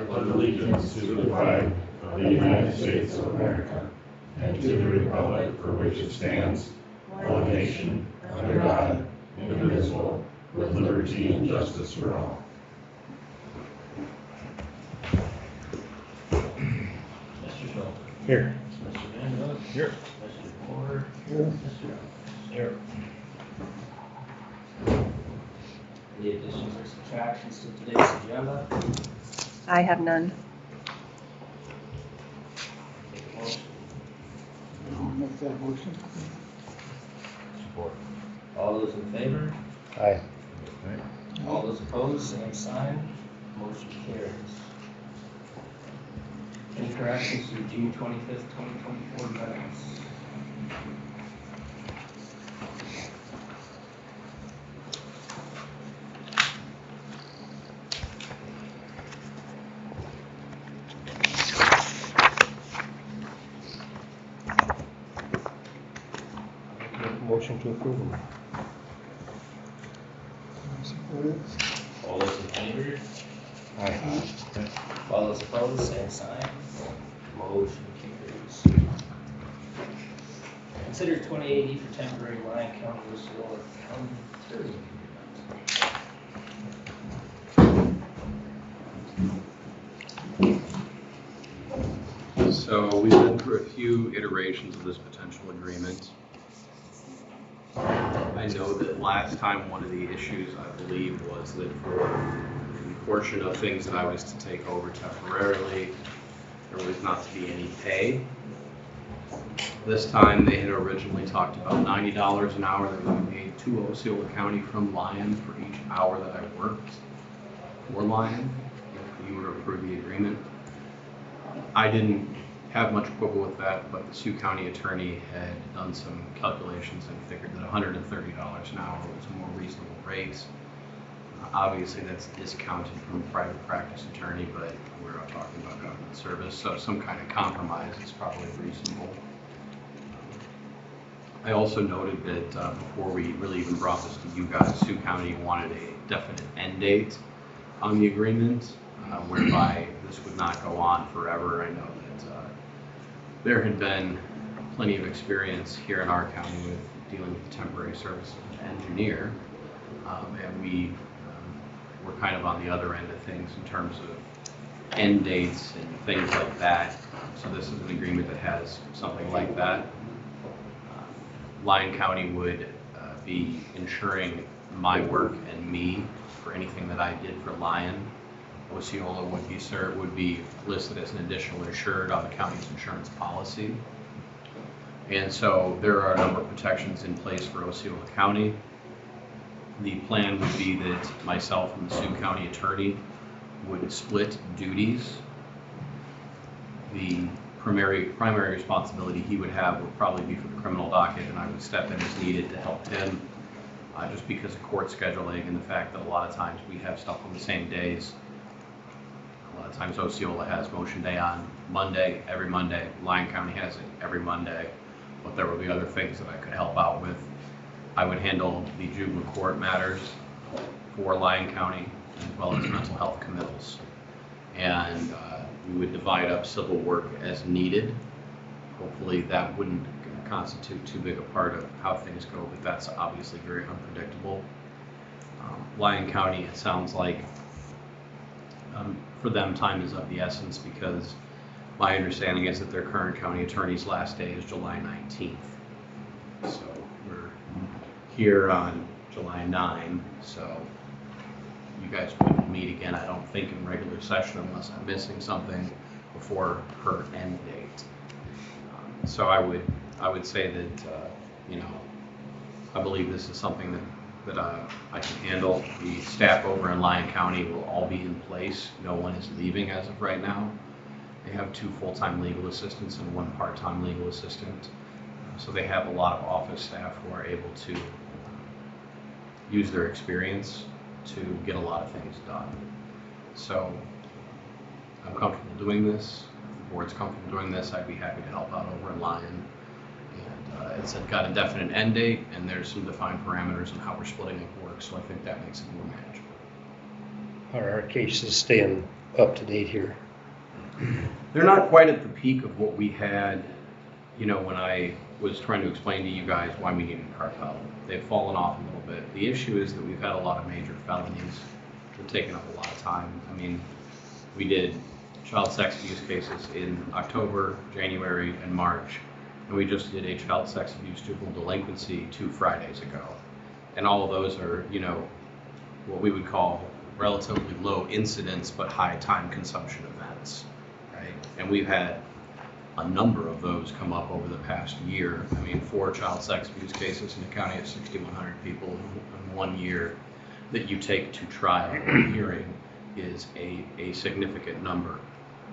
pledge allegiance to the flag of the United States of America and to the republic for which it stands, one nation, under God, indivisible, with liberty and justice for all. Mr. Schultz. Here. Mr. Van Here. Mr. Moore. Here. Mr. Jones. Here. Any additions or subtractions to today's agenda? I have none. Take a motion. I'll make that motion. Support. All those in favor? Aye. All those opposed, same sign. Motion carries. Any corrections to June 25th, 2024 minutes? Motion to approve them. Support it. All those in favor? Aye. All those opposed, same sign. Motion carries. Consider 2080 for temporary line county Osceola County Attorney agreement. So we've been through a few iterations of this potential agreement. I know that last time one of the issues, I believe, was that for the portion of things that I was to take over temporarily, there was not to be any pay. This time they had originally talked about $90 an hour that would be paid to Osceola County from Lyon for each hour that I worked for Lyon, if you were to approve the agreement. I didn't have much quibble with that, but the Sioux County attorney had done some calculations and figured that $130 an hour was a more reasonable rate. Obviously that's discounted from a private practice attorney, but we're not talking about government service, so some kind of compromise is probably reasonable. I also noted that before we really even brought this to you guys, Sioux County wanted a definite end date on the agreement, whereby this would not go on forever. I know that there had been plenty of experience here in our county with dealing with the temporary services engineer, and we were kind of on the other end of things in terms of end dates and things like that. So this is an agreement that has something like that. Lyon County would be insuring my work and me for anything that I did for Lyon. Osceola would be listed as an additional insured on the county's insurance policy. And so there are a number of protections in place for Osceola County. The plan would be that myself and the Sioux County attorney would split duties. The primary responsibility he would have would probably be for the criminal docket, and I would step in as needed to help him, just because of court scheduling and the fact that a lot of times we have stuff on the same days. A lot of times Osceola has motion day on Monday, every Monday. Lyon County has it every Monday, but there will be other things that I could help out with. I would handle the juvenile court matters for Lyon County, as well as mental health committals. And we would divide up civil work as needed. Hopefully that wouldn't constitute too big a part of how things go, but that's obviously very unpredictable. Lyon County, it sounds like for them time is of the essence, because my understanding is that their current county attorney's last day is July 19th. So we're here on July 9, so you guys wouldn't meet again, I don't think, in regular session unless I'm missing something before her end date. So I would say that I believe this is something that I can handle. The staff over in Lyon County will all be in place. No one is leaving as of right now. They have 2 full-time legal assistants and 1 part-time legal assistant. So they have a lot of office staff who are able to use their experience to get a lot of things done. So I'm comfortable doing this. If the board's comfortable doing this, I'd be happy to help out over in Lyon. And it's got a definite end date, and there's some defined parameters on how we're splitting up work, so I think that makes it more manageable. Are our cases staying up to date here? They're not quite at the peak of what we had, when I was trying to explain to you guys why we needed cartel. They've fallen off a little bit. The issue is that we've had a lot of major felonies that have taken up a lot of time. I mean, we did child sex abuse cases in October, January, and March, and we just did a child sex abuse juvenile delinquency 2 Fridays ago. And all of those are, what we would call relatively low incidence but high time consumption events, right? And we've had a number of those come up over the past year. I mean, 4 child sex abuse cases in a county of 6,100 people in 1 year that you take to trial or hearing is a significant number.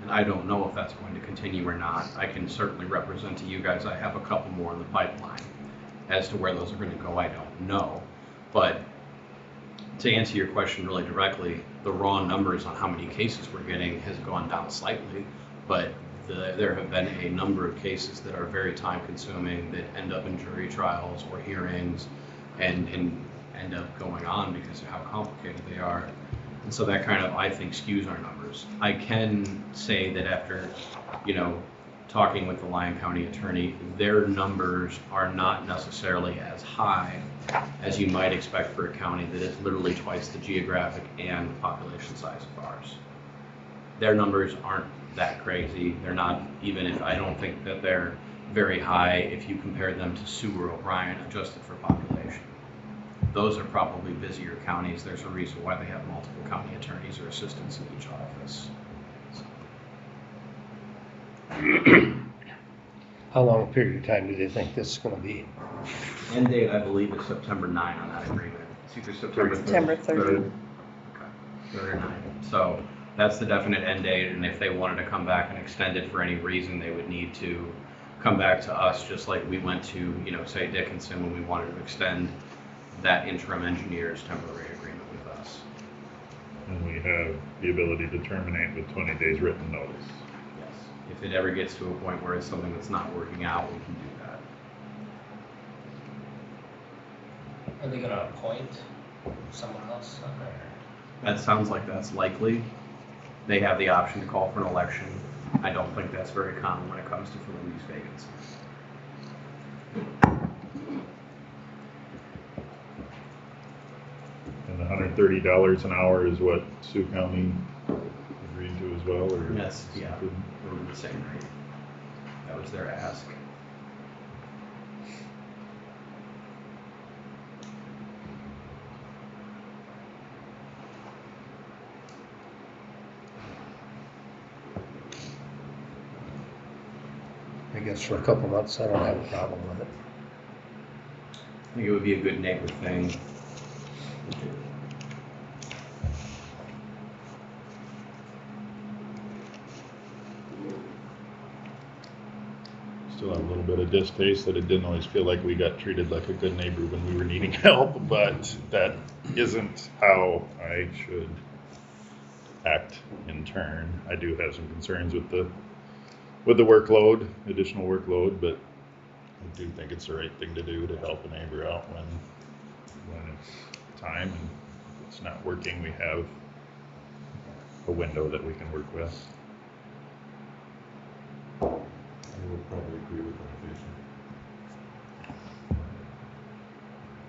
And I don't know if that's going to continue or not. I can certainly represent to you guys I have a couple more in the pipeline. As to where those are going to go, I don't know. But to answer your question really directly, the raw numbers on how many cases we're getting has gone down slightly, but there have been a number of cases that are very time consuming that end up in jury trials or hearings and end up going on because of how complicated they are. And so that kind of, I think, skews our numbers. I can say that after, talking with the Lyon County attorney, their numbers are not necessarily as high as you might expect for a county that is literally twice the geographic and population size of ours. Their numbers aren't that crazy. They're not, even if I don't think that they're very high if you compare them to Sioux or O'Brien adjusted for population. Those are probably busier counties. There's a reason why they have multiple county attorneys or assistants in each office. How long a period of time do they think this is going to be? End date, I believe, is September 9 on that agreement. It's either September 30. Okay. 3rd or 9. So that's the definite end date, and if they wanted to come back and extend it for any reason, they would need to come back to us, just like we went to, say Dickinson when we wanted to extend that interim engineer's temporary agreement with us. And we have the ability to terminate with 20 days written notice. Yes. If it ever gets to a point where it's something that's not working out, we can do that. Are they gonna appoint someone else on there? That sounds like that's likely. They have the option to call for an election. I don't think that's very common when it comes to filling these vacancies. And the $130 an hour is what Sioux County agreed to as well, or? Yes, yeah, we're in the same rate. That was their ask. I guess for a couple months, I don't have a problem with it. I think it would be a good neighbor thing. Still have a little bit of distaste that it didn't always feel like we got treated like a good neighbor when we were needing help, but that isn't how I should act in turn. I do have some concerns with the workload, additional workload, but I do think it's the right thing to do to help a neighbor out when it's time, and if it's not working, we have a window that we can work with. I would probably agree with that, Jason.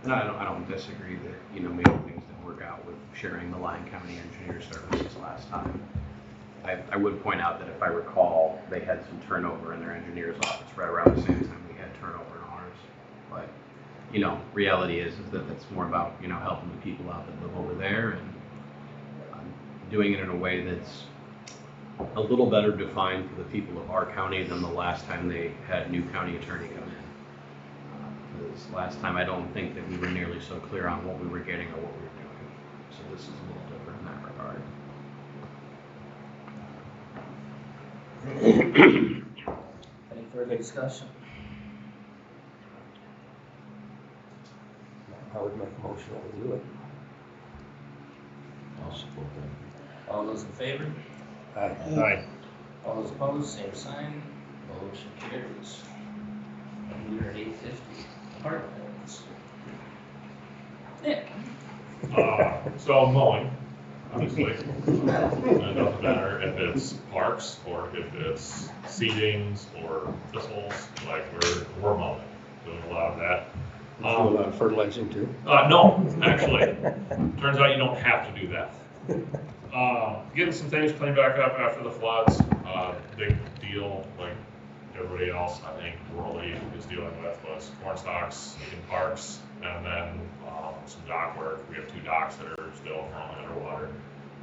And I don't disagree that, maybe things didn't work out with sharing the Lyon County Engineer Services last time. I would point out that if I recall, they had some turnover in their engineer's office right around the same time we had turnover in ours. But, reality is that it's more about, helping the people out that live over there and doing it in a way that's a little better defined for the people of our county than the last time they had new county attorney come in. Because last time I don't think that we were nearly so clear on what we were getting or what we were doing. So this is a little different in that regard. Any further discussion? I would make a motion that we do it. I'll support that. All those in favor? Aye. Aye. All those opposed, same sign. Motion carries. And we're at 850. Departments. Nick? So mowing, obviously. It doesn't matter if it's parks or if it's seedings or thistles, like we're mowing, doing a lot of that. Do a lot of fertilizing too. No, actually, turns out you don't have to do that. Getting some things cleaned back up after the floods, big deal, like everybody else, I think, worldly is dealing with, was corn stalks in parks, and then some dock work. We have 2 docks that are still falling underwater,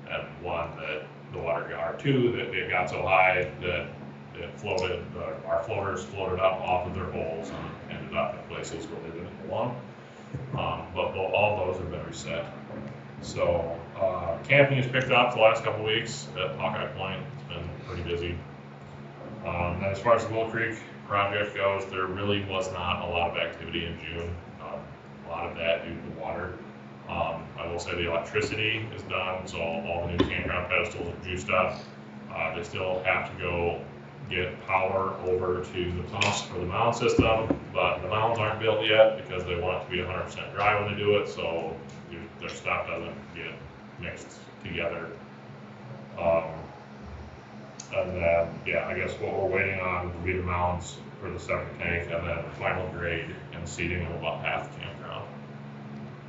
and one that the water got, or 2 that it got so high that it floated, our floaters floated up off of their holes and ended up in places where they didn't belong. But all those have been reset. So camping has picked up the last couple of weeks at Hawkeye Point. It's been pretty busy. And as far as the Willow Creek project goes, there really was not a lot of activity in June. A lot of that due to the water. I will say the electricity is done, so all the new campground pedestals are juiced up. They still have to go get power over to the pumps for the mound system, but the mounds aren't built yet because they want it to be 100% dry when they do it, so their stuff doesn't get mixed together. And then, yeah, I guess what we're waiting on will be the mounds for the septic tank, and then final grade and seeding of about half the campground.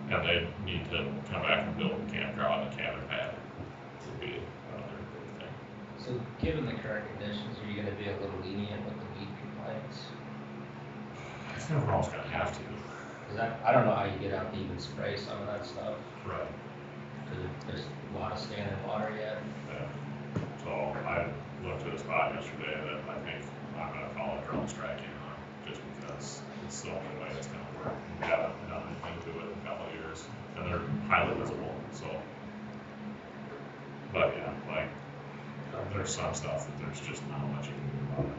And they need to come back and build the campground and the cabin pad to be another big thing. So given the current conditions, are you gonna be a little lenient with the weed compliance? I think we're always gonna have to. Cause I don't know how you get out to even spray some of that stuff, Right. cause there's a lot of standing water yet. Yeah. So I looked at a spot yesterday that I think I'm gonna follow drone striking on, just because it's the only way it's gonna work. We haven't done anything to it in a couple of years, and they're highly visible, so. But yeah, like, there's some stuff that there's just not much you can do about it.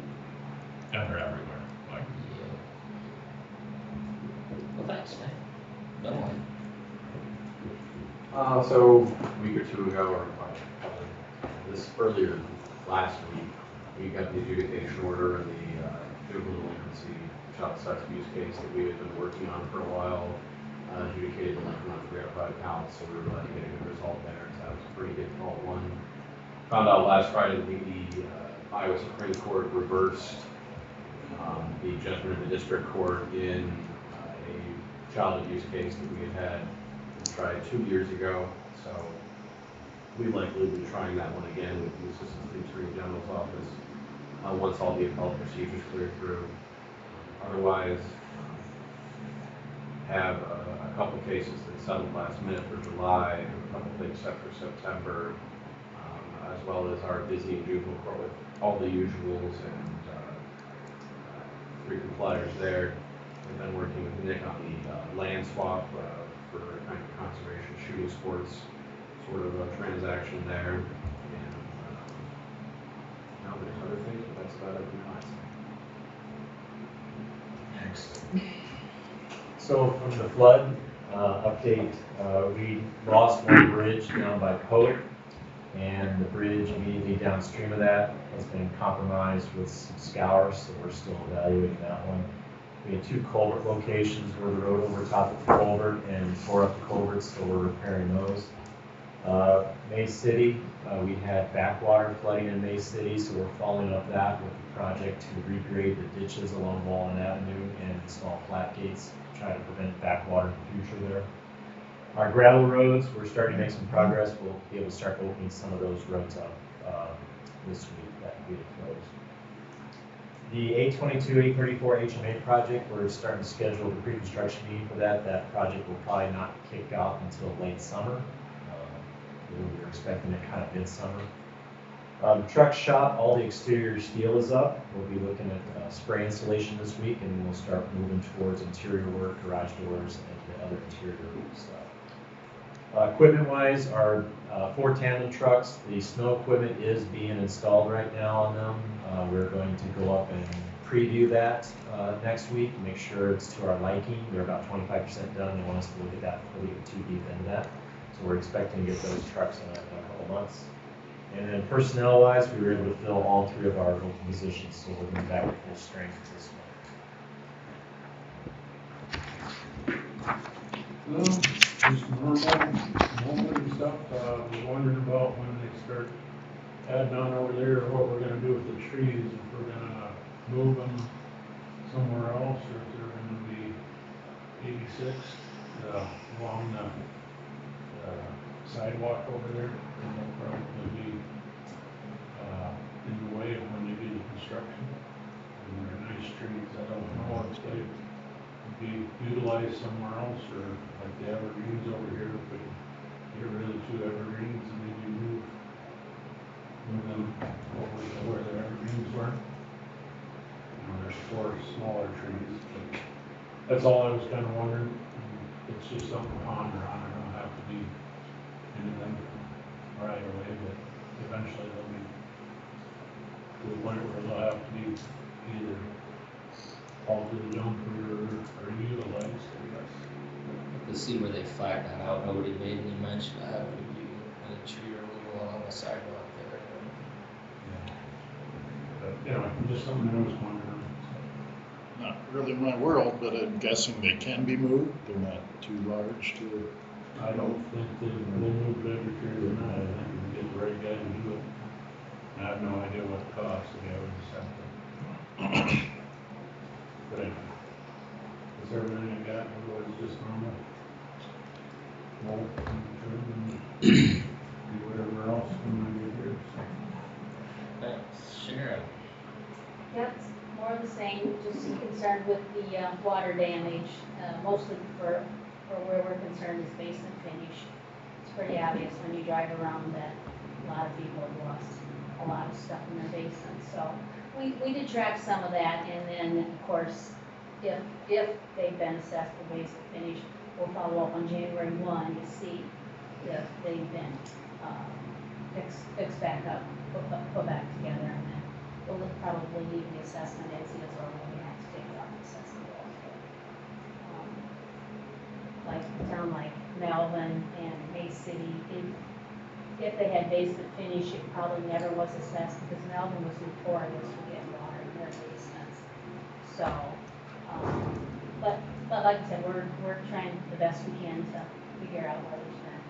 And they're everywhere, like. Yeah. Well, thanks, man. No one. So a week or 2 ago, or this earlier last week, we got the adjudication order and the juvenile delinquency child sex abuse case that we had been working on for a while. Adjudicated delinquent on 3 out of 5 counts, so we were glad to get a good result there. So that was a pretty difficult one. Found out last Friday that the Iowa Supreme Court reversed the judgment of the district court in a child abuse case that we had tried 2 years ago. So we likely will be trying that one again with the Assistant State Attorney General's office once all the appellate procedures clear through. Otherwise, have a couple cases that settled last minute for July, a couple things set for September, as well as our busy juvenile court with all the usuals and frequent flyers there. We've been working with Nick on the land swap for kind of conservation shooting sports sort of a transaction there. And now there's other things, but that's about it from my side. Next. So from the flood update, we lost one bridge down by Poet, and the bridge immediately downstream of that has been compromised with some scours, so we're still evaluating that one. We had 2 culvert locations where the road overtopped the culvert and tore up the culverts, so we're repairing those. May City, we had backwater flooding in May City, so we're following up that with a project to regrade the ditches along Walnut Avenue and install flat gates to try to prevent backwater in the future there. Our gravel roads, we're starting to make some progress. We'll be able to start opening some of those roads up this week that we had closed. The 822, 834 HMA project, we're starting to schedule the pre-construction meeting for that. That project will probably not kick off until late summer. We're expecting it kind of mid-summer. Truck shop, all the exterior steel is up. We'll be looking at spray installation this week, and we'll start moving towards interior work, garage doors, and the other interior stuff. Equipment-wise, our 4 tandem trucks, the snow equipment is being installed right now on them. We're going to go up and preview that next week, make sure it's to our liking. They're about 25% done. They want us to look at that before we get too deep into that. So we're expecting to get those trucks in a couple months. And then personnel-wise, we were able to fill all 3 of our open positions, so we're going back to full strength this month. Well, just normal, nobody's stuff, was wondering about when they start adding on over there, what we're gonna do with the trees, if we're gonna move them somewhere else, or if they're gonna be 86, along the sidewalk over there, and they'll probably be, in the way of when they do the construction. And they're nice trees, I don't know if they would be utilized somewhere else, or like the evergreens over here, if we get rid of the 2 evergreens and maybe move them over to where the evergreens were. There's 4 smaller trees, but that's all I was kind of wondering. It's just something to ponder on. I don't have to be into them right away, but eventually they'll be to the point where they'll have to be either hauled to the dump or utilized, I guess. To see where they flagged that out, nobody made any mention of having to do any tree removal along the sidewalk there. But, just something I was wondering. Not really my world, but I'm guessing they can be moved. They're not too large to. I don't think they'll move every tree or not. I think we can get the right guy to do it. I have no idea what it costs, the guy would just have to. But anyway, that's everything I got, otherwise just normal. Well, do whatever else when we get here, so. Thanks, Sharon. Yep, it's more of the same, just concerned with the water damage, mostly for where we're concerned is basement finish. It's pretty obvious when you drive around that a lot of people have lost a lot of stuff in their basements. So we did track some of that, and then of course, if they've been assessed for basement finish, we'll follow up on January 1 to see if they've been fixed back up, put back together, and then we'll probably leave the assessment as is, or we'll have to take it off the assessment altogether. Like a town like Melvin and May City, if they had basement finish, it probably never was assessed because Melvin was notorious for getting water in their basements. So, but like I said, we're trying the best we can to figure out where there's been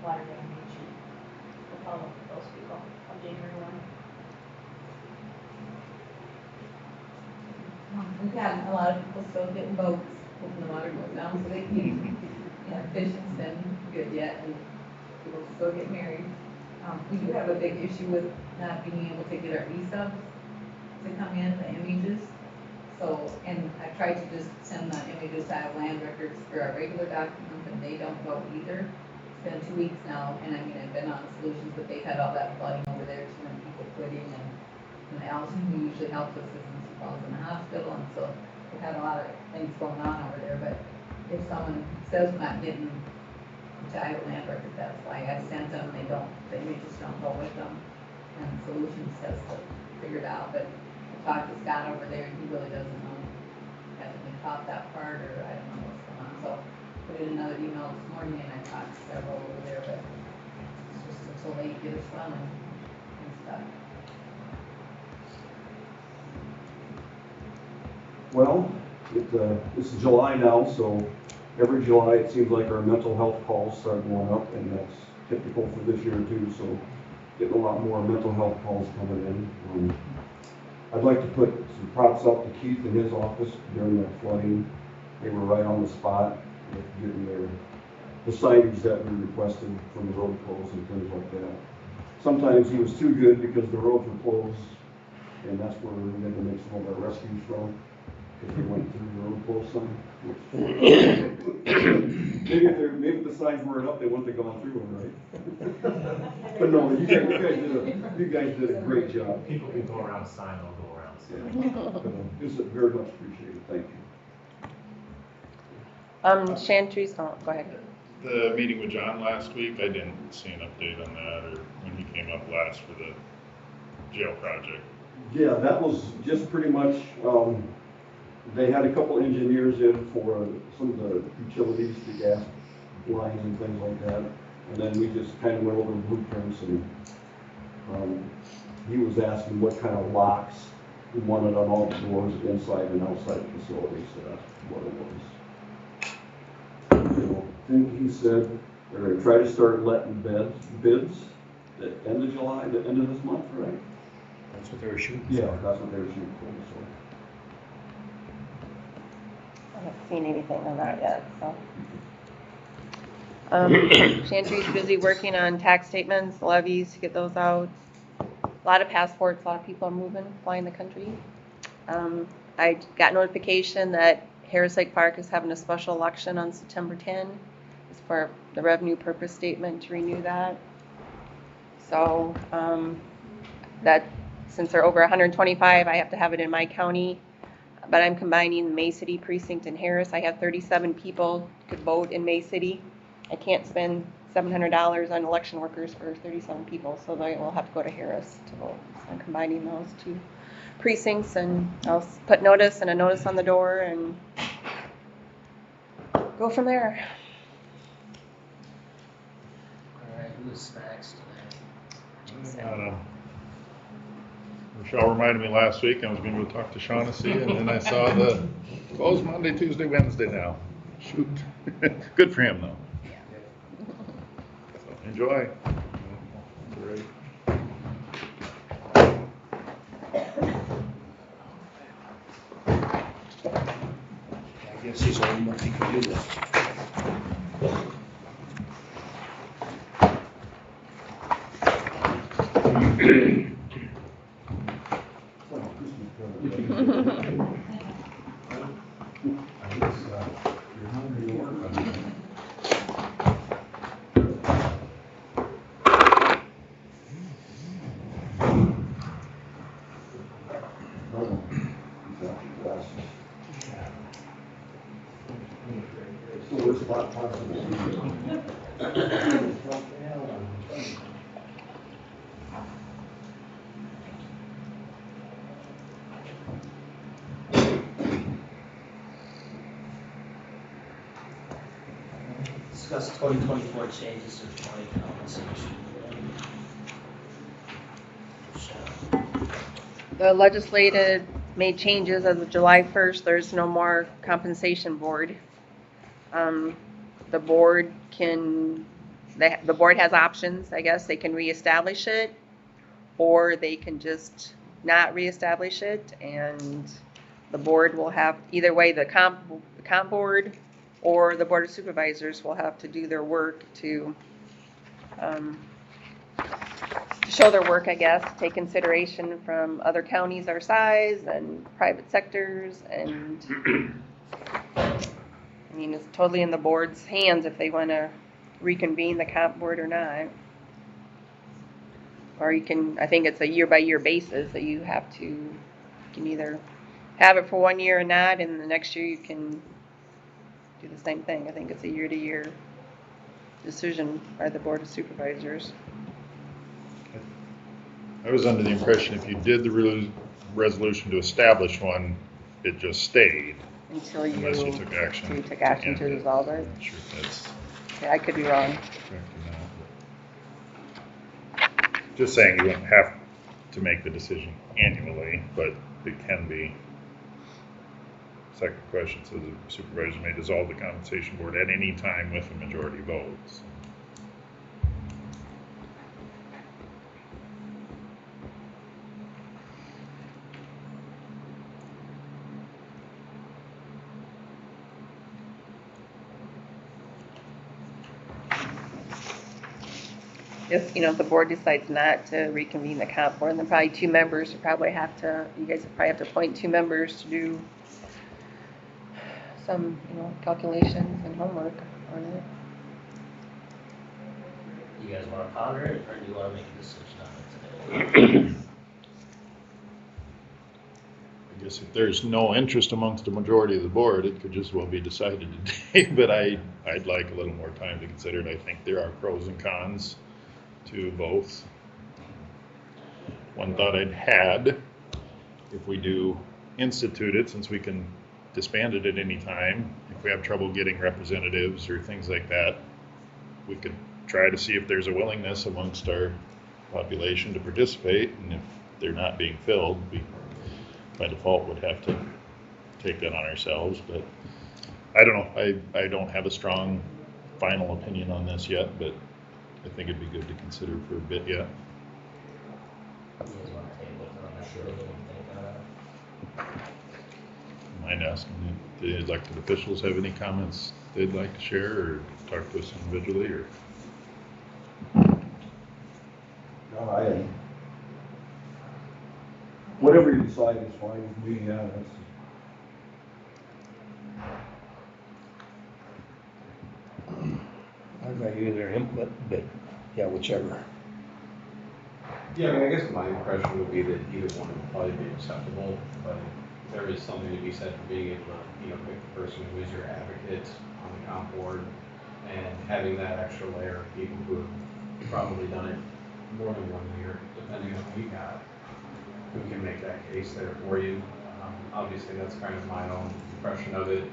water damage, and we'll follow up with those people on January 1. We've had a lot of people still getting boats when the water goes down, so they can, fishing's been good yet, and people still get married. We do have a big issue with not being able to get our e-subs to come in, the images. So, and I tried to just send the images to have land records for our regular documents, and they don't go either. It's been 2 weeks now, and I've been on Solutions, but they've had all that flooding over there, too many people quitting, and Allison, who usually helps us, is in Falls in the hospital, and so we've had a lot of things going on over there. But if someone says we're not getting to Iowa land records, that's why I sent them. The images don't go with them, and Solutions has to figure it out. But I talked to Scott over there, and he really doesn't know. Hasn't been taught that part, or I don't know what's going on. So I put in another email this morning, and I talked to several over there, but it's just until they get us running and stuff. Well, this is July now, so every July it seems like our mental health calls start going up, and that's typical for this year too, so getting a lot more mental health calls coming in. I'd like to put some props up to Keith in his office during that flooding. They were right on the spot with getting the signage that we requested from the road closed and things like that. Sometimes he was too good because the roads were closed, and that's where we had to make some of our rescues from. If we went through the road closed sign, maybe if the signs weren't up, they wouldn't have gone through them, right? But no, you guys did a great job. People can go around sign, they'll go around sign. It's very much appreciated, thank you. Chantry's, go ahead. The meeting with John last week, I didn't see an update on that, or when he came up last for the jail project. Yeah, that was just pretty much, they had a couple engineers in for some of the utilities, the gas lines and things like that. And then we just kind of went over the blueprints, and he was asking what kind of locks we wanted on all the doors inside and outside the facility, so that's what it was. I think he said They're gonna try to start letting bids at end of July, the end of this month, right? That's what they were shooting. Yeah, that's what they were shooting for, I haven't seen anything on that yet, so. Chantry's busy working on tax statements, levies, to get those out. A lot of passports, a lot of people are moving, flying the country. I got notification that Harris Lake Park is having a special election on September 10. It's for the revenue purpose statement to renew that. So, that, since they're over 125, I have to have it in my county. But I'm combining May City precinct and Harris. I have 37 people could vote in May City. I can't spend $700 on election workers for 37 people, so they will have to go to Harris to vote. So I'm combining those two precincts, and I'll put notice and a notice on the door and go from there. Alright, who's next? Michelle reminded me last week, I was gonna go talk to Shaughnessy, and then I saw the, closed Monday, Tuesday, Wednesday now. Shoot. Good for him, though. So, enjoy. Great. I guess he's old enough he can do this. Discuss 2024 changes to county compensation. The legislative made changes as of July 1st. There's no more compensation board. The board can, the board has options, I guess. They can reestablish it, or they can just not reestablish it, and the board will have, either way, the comp board or the board of supervisors will have to do their work to show their work, I guess, take consideration from other counties our size and private sectors, and I mean, it's totally in the board's hands if they want to reconvene the comp board or not. Or you can, I think it's a year-by-year basis that you have to, you can either have it for 1 year or not, and the next year you can do the same thing. I think it's a year-to-year decision by the board of supervisors. I was under the impression if you did the resolution to establish one, it just stayed. Until you, Unless you took action. until you took action to resolve it. I'm not sure if that's Yeah, I could be wrong. correct or not. Just saying you wouldn't have to make the decision annually, but it can be. Second question says the supervisor may dissolve the compensation board at any time with a majority vote. So, If, you know, if the board decides not to reconvene the comp board, then probably 2 members would probably have to, you guys would probably have to appoint 2 members to do some, you know, calculations and homework on it. You guys wanna ponder it, or do you wanna make a decision on it today? I guess if there's no interest amongst the majority of the board, it could just well be decided today, but I'd like a little more time to consider it. I think there are pros and cons to both. One thought I'd had, if we do institute it, since we can disband it at any time, if we have trouble getting representatives or things like that, we could try to see if there's a willingness amongst our population to participate, and if they're not being filled, we by default would have to take that on ourselves. But I don't know, I don't have a strong final opinion on this yet, but I think it'd be good to consider for a bit yet. You guys wanna table it on the show, what do you think on that? Mind asking if the elected officials have any comments they'd like to share or talk to us individually or? No, whatever you decide is fine with me, yeah, that's. I value their input, but yeah, whichever. Yeah, I mean, I guess my impression would be that either one would probably be acceptable, but there is something to be said for being able to, pick the person who is your advocate on the comp board and having that extra layer of people who have probably done it more than 1 year, depending on who you got, who can make that case there for you. Obviously, that's kind of my own impression of it.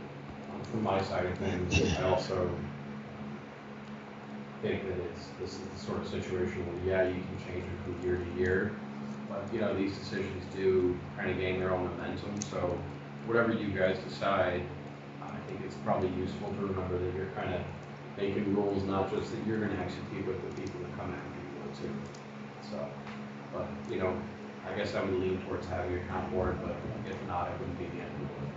From my side of things, I also think that this is the sort of situation where, yeah, you can change it from year to year, but, these decisions do kind of gain their own momentum, so whatever you guys decide, I think it's probably useful to remember that you're kind of making rules, not just that you're gonna execute, but the people that come after you will too. So, but, I guess I would lean towards having a comp board, but if not, it wouldn't be the end of the world.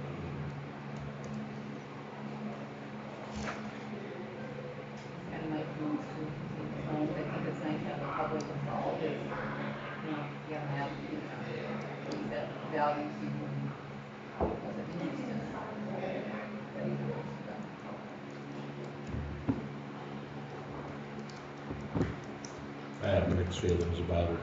Kind of like most homes, I think it's nice to have the public involved, is, you don't have, that values you and doesn't need to. I have mixed feelings about it.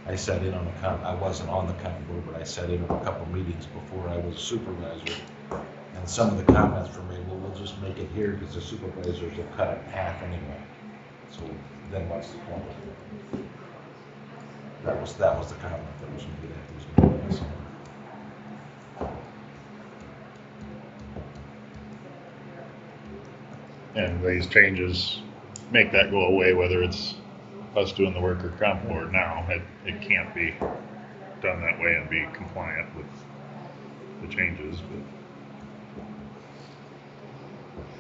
I sat in on I wasn't on the comp board, but I sat in on a couple meetings before I was supervisor. And some of the comments were made, well, we'll just make it here because the supervisors will cut it in half anyway. So then what's the point? That was the comment that was made at these meetings. And these changes make that go away, whether it's us doing the work or comp board now. It can't be done that way and be compliant with the changes, but.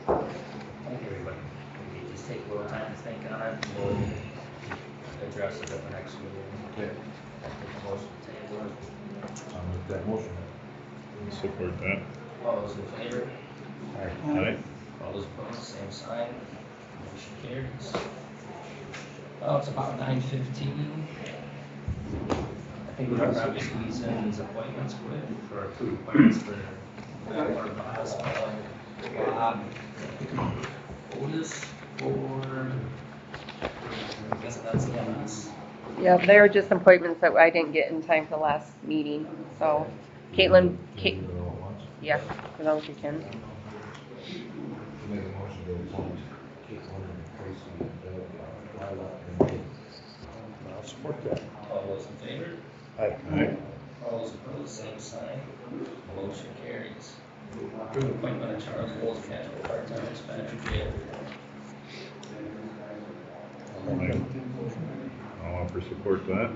I think everybody, maybe just take a little time to think on it, and we'll address it at the next meeting. Okay. Take a motion to table it. I'll make that motion. Support that. All those in favor? Aye. All those opposed, same sign. Motion carries. Well, it's about 9:15. I think we can probably squeeze in these appointments quick for 2 appointments for that part of the hospital. Bob Otis for, I guess that's EMS. Yeah, they were just appointments that I didn't get in time for the last meeting, so Caitlin, Can we do it all at once? yeah, as long as you can. Make a motion to appoint Caitlin and Tracy and Doug, Lila and me. I'll support that. All those in favor? Aye. All those opposed, same sign. Motion carries. Approve appointment of Charles Bowles, casual part-time dispatcher jail. I'll offer support to that.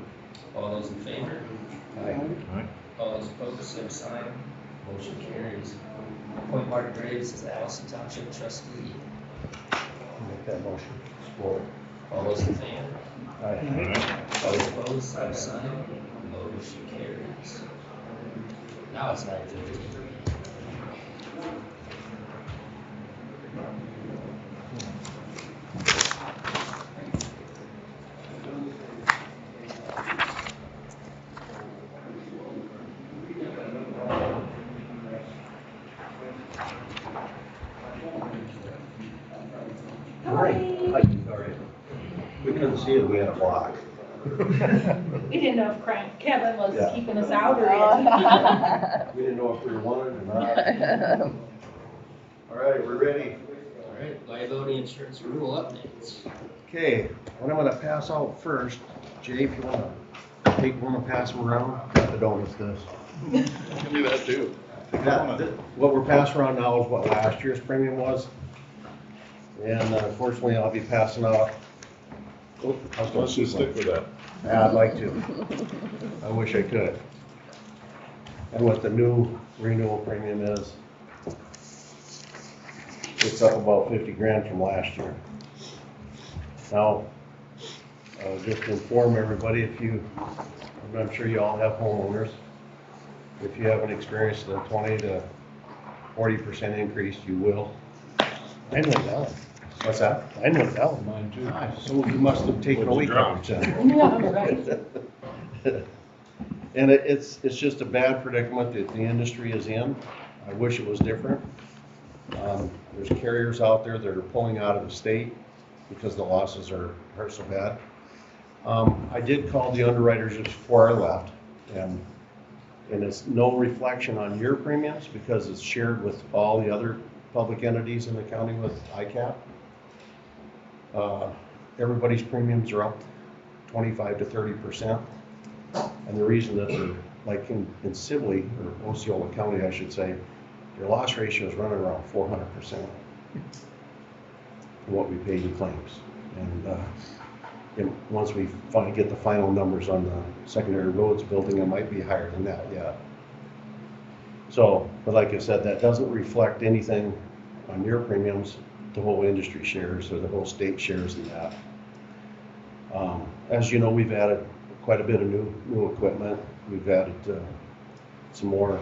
All those in favor? Aye. All those opposed, same sign. Motion carries. Appoint Mark Graves as the Allison Township trustee. Make that motion. Support. All those in favor? Aye. All those opposed, same sign. Motion carries. Now it's 9:15. Hi, sorry. We couldn't see it, we had a block. We didn't know if Kevin was Yeah. keeping us out or in. We didn't know if we were wanted or not. All right, we're ready. All right, liability insurance rule updates. Okay, what I'm gonna pass out first, Jay, if you wanna take one and pass them around, got the donuts this. I can do that too. What we're passing around now is what last year's premium was. And unfortunately, I'll be passing out. Oh, I was gonna Let's just stick with that. Yeah, I'd like to. I wish I could. And what the new renewal premium is. It's It's up about 50 grand from last year. Now, just to inform everybody, I'm sure you all have homeowners. If you haven't experienced a 20 to 40% increase, you will. Mine went down. What's that? Mine went down. Mine too. So you must have taken away What's the coverage drop? then. Yeah, right. And it's just a bad predicament that the industry is in. I wish it was different. There's carriers out there that are pulling out of the state because the losses are so bad. I did call the underwriters just before I left, and it's no reflection on your premiums because it's shared with all the other public entities in the county with ICAP. Everybody's premiums are up 25 to 30%. And the reason that they're, like in Sibley, or Osceola County, I should say, their loss ratio is running around 400% for what we pay to claims. And once we finally get the final numbers on the secondary roads building, it might be higher than that yet. So, but like I said, that doesn't reflect anything on your premiums. The whole industry shares or the whole state shares in that. As you know, we've added quite a bit of new equipment. We've added some more,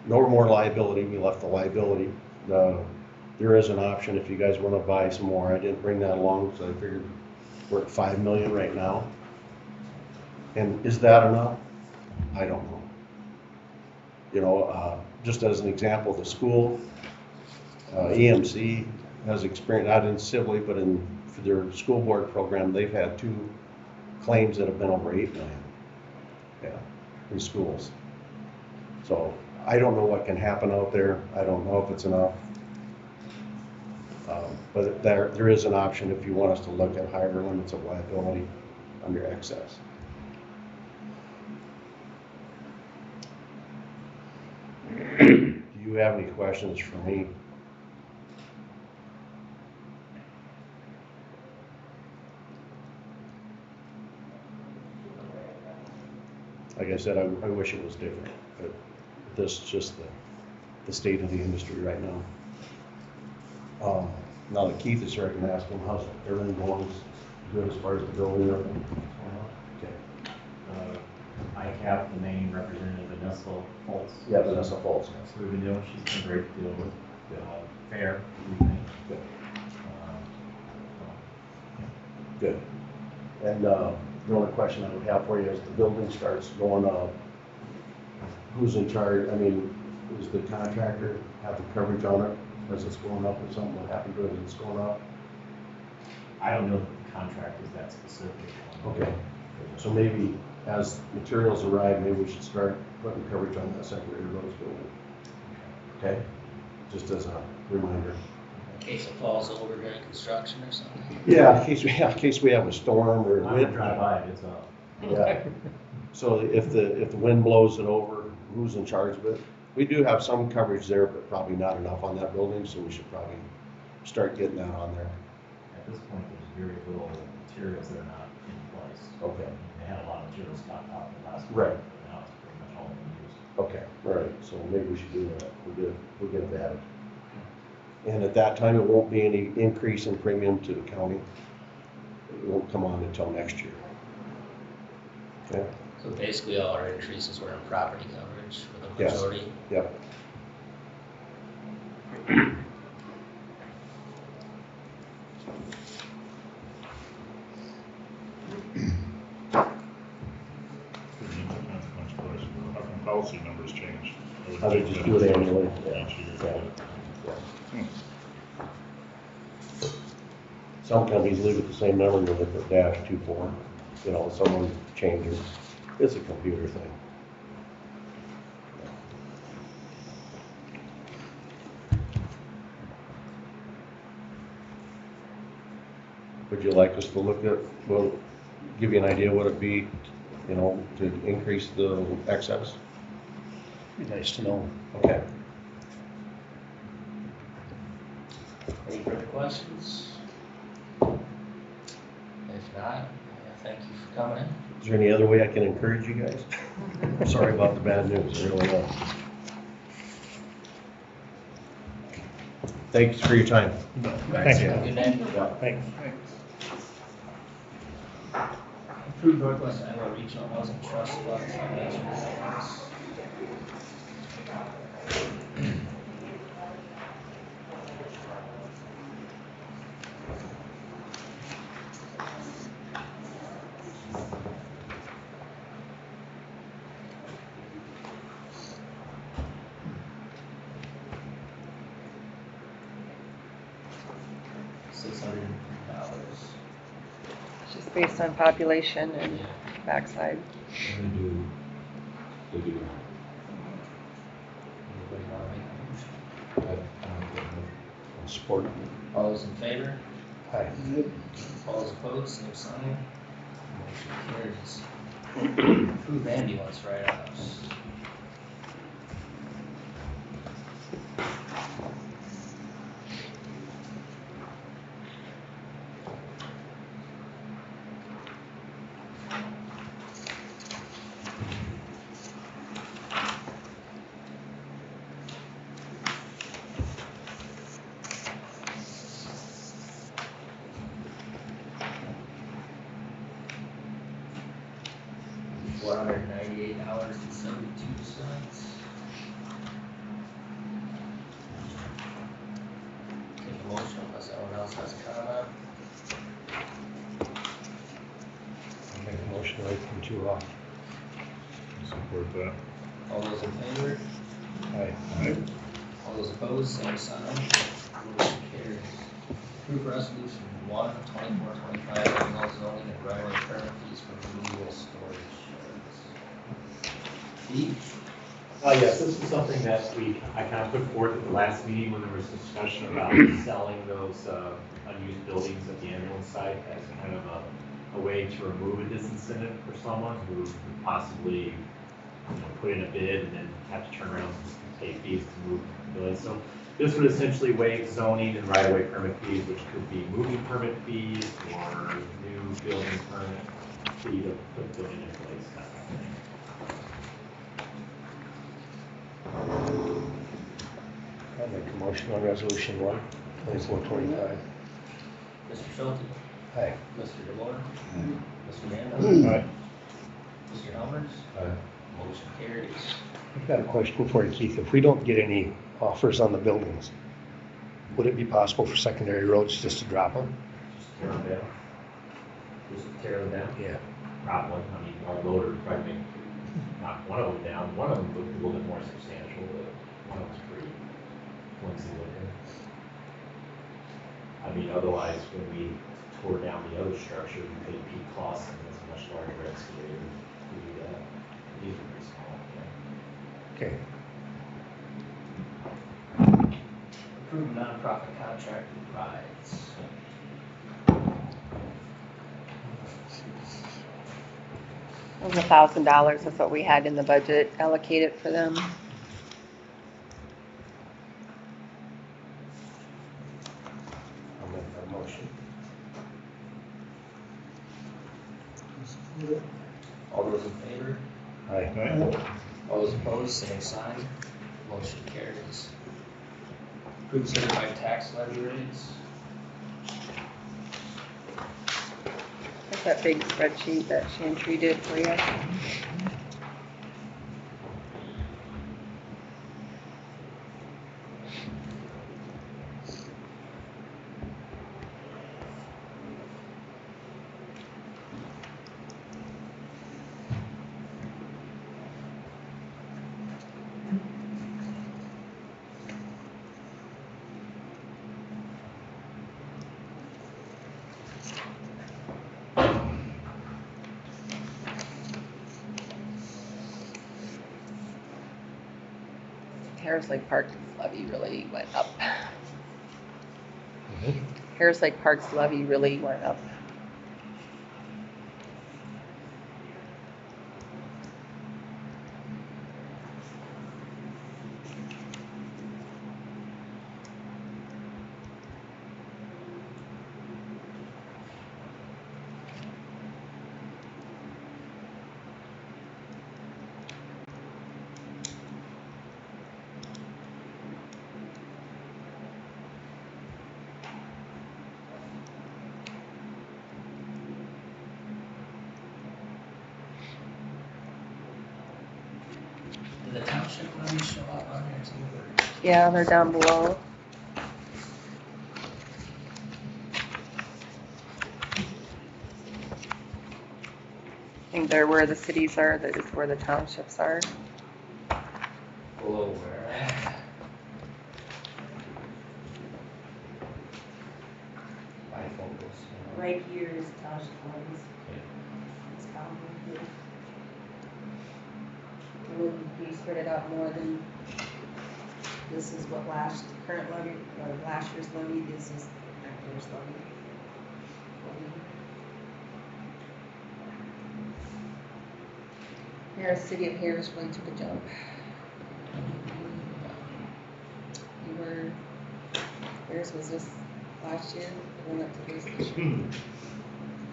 no more liability. We left the liability. There is an option if you guys want to buy some more. I didn't bring that along because I figured we're at 5 million right now. And is that enough? I don't know. You know, just as an example, the school, EMC has experienced, not in Sibley, but for their school board program, they've had 2 claims that have been over 8 million. Yeah, in schools. So I don't know what can happen out there. I don't know if it's enough. But there is an option if you want us to look at higher limits of liability under excess. Do you have any questions for me? Like I said, I wish it was different, but this is just the state of the industry right now. Now that Keith is here, I can ask him how's everything going, good as far as the building and everything? Okay. ICAP, the main representative, Vanessa Fultz. Yeah, Vanessa Fultz. That's what we've been doing. She's been great to deal with. Fair, we think. Good. So, Good. And the only question I would have for you is the building starts going up. Who's in charge? I mean, does the contractor have the coverage on it as it's going up or something? What happened to it as it's going up? I don't know if the contract is that specific. Okay. So maybe as materials arrive, maybe we should start putting coverage on that secondary roads building. Okay? Just as a reminder. In case it falls over during construction or something. Yeah, in case we have a storm or I'm gonna drive by it, it's up. Yeah. So if the wind blows it over, who's in charge of it? We do have some coverage there, but probably not enough on that building, so we should probably start getting that on there. At this point, there's very little materials that are not in place. Okay. They had a lot of materials stocked out the last. Right. But now it's pretty much all been used. Okay, all right, so maybe we should do that. We'll get it added. And at that time, it won't be any increase in premium to the county. It won't come on until next year. Okay? So basically all our increases were in property coverage for the Yes. majority. Yep. How come policy numbers change? I would just do it annually. Each year. Some companies leave it the same number, and they put -24. You know, someone changes. It's a computer thing. Would you like us to look at, well, give you an idea what it'd be, you know, to increase the excess? Be nice to know. Okay. Any further questions? If not, thank you for coming in. Is there any other way I can encourage you guys? Sorry about the bad news, I really am. Thanks for your time. Thanks, Have a Al. good day. Thanks. Approved Northwest Iowa Regional Housing Trust Fund financial reports. $600. It's just based on population and backside. They do. Anybody want to make a motion? I'll support it. All those in favor? Aye. All those opposed, same sign. Motion carries. Approved ambulance write-offs. $498.72. Take a motion unless anyone else has a comment. I'll make a motion to write them two off. Support that. All those in favor? Aye. All those opposed, same sign. Motion carries. Approve resolution 1/24/25, annual zoning and right-of-way permit fees for removal storage sheds. Steve? Yes, this is something that I kind of put forth at the last meeting when there was discussion about selling those unused buildings at the ambulance site as kind of a way to remove a disincentive for someone who would possibly put in a bid and then have to turn around and pay fees to move the building. So this would essentially waive zoning and right-of-way permit fees, which could be moving permit fees or new building permit fee to put the building in place, that kind of thing. I'll make a motion on resolution 1/24/25. Mr. Schulte? Aye. Mr. DeBoer? Mr. Randall? Aye. Mr. Helmers? Aye. Motion carries. I've got a question for you, Keith. If we don't get any offers on the buildings, would it be possible for secondary roads just to drop them? Just tear them down. Just tear them down. Yeah. Probably, I mean, our loader would probably knock one of them down. One of them looked a little bit more substantial, but one of them's pretty flimsy looking. I mean, otherwise, when we tore down the other structure, we paid Pete Clausen, that's a much larger excavator to do that. These are pretty small, yeah. Okay. Approved nonprofit contract with Rides. It was $1,000, that's what we had in the budget allocated for them. I'll make that motion. All those in favor? Aye. All those opposed, same sign. Motion carries. Approved certified tax levy rates. That's that big spreadsheet that Chantry did for you. Harris Lake Park's levy really went up. Harris Lake Park's levy really went up. township levies show up on here too. Yeah, they're down below. I think they're where the cities are, that is where the townships are. Below where? Bifocals. Right here is township levies. Okay. It's probably good. It would be spread it out more than, this is what current levy, or last year's levy, this is next year's levy. Harris, city of Harris really took a jump. Harris was just last year, went up to this year.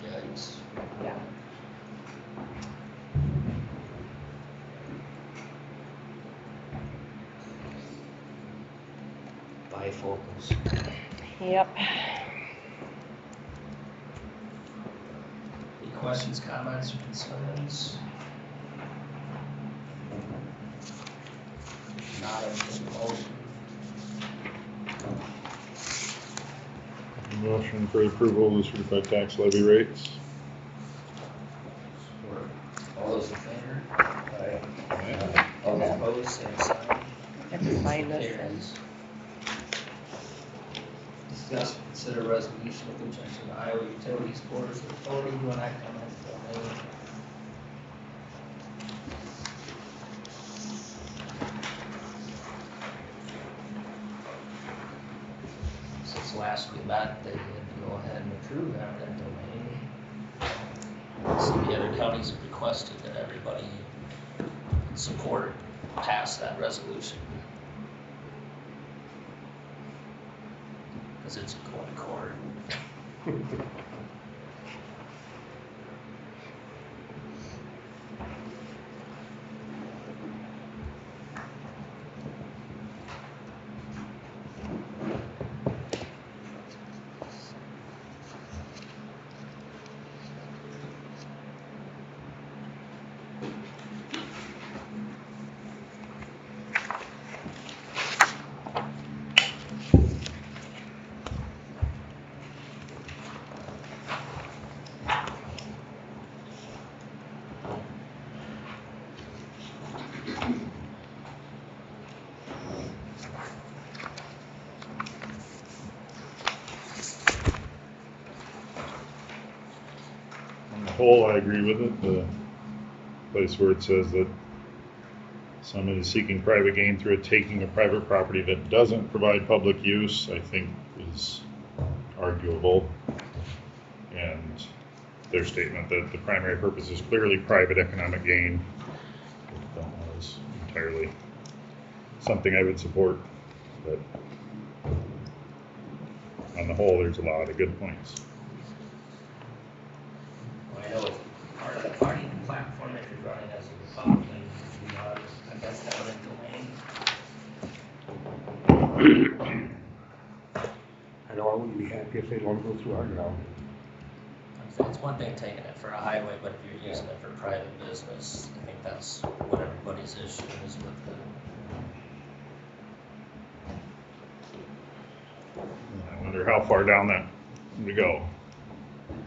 Yikes. Yeah. Bifocals. Yep. Any questions, comments, or concerns? Not a motion. Motion for approval of the certified tax levy rates. All those in favor? Aye. All those opposed, same sign. I have to sign this then. Carries. Discuss, consider resolution of conjunction with Iowa Utilities Board of Authority when I come in domain. Since last we met, they did go ahead and approve that domain. Some of the other counties have requested that everybody support, pass that resolution. Because it's going to court. On the whole, I agree with it. The place where it says that someone is seeking private gain through a taking of private property that doesn't provide public use, I think is arguable. And their statement that the primary purpose is clearly private economic gain, I don't know, is entirely something I would support. But on the whole, there's a lot of good points. Well, I know it's part of the party platform if you're running as a Republican, you know, I guess that would domain. I know I wouldn't be happy if they don't go through our ground. It's one thing taking it for a highway, but if you're using it for private business, I think that's what everybody's issue is with it. I wonder how far down that we go.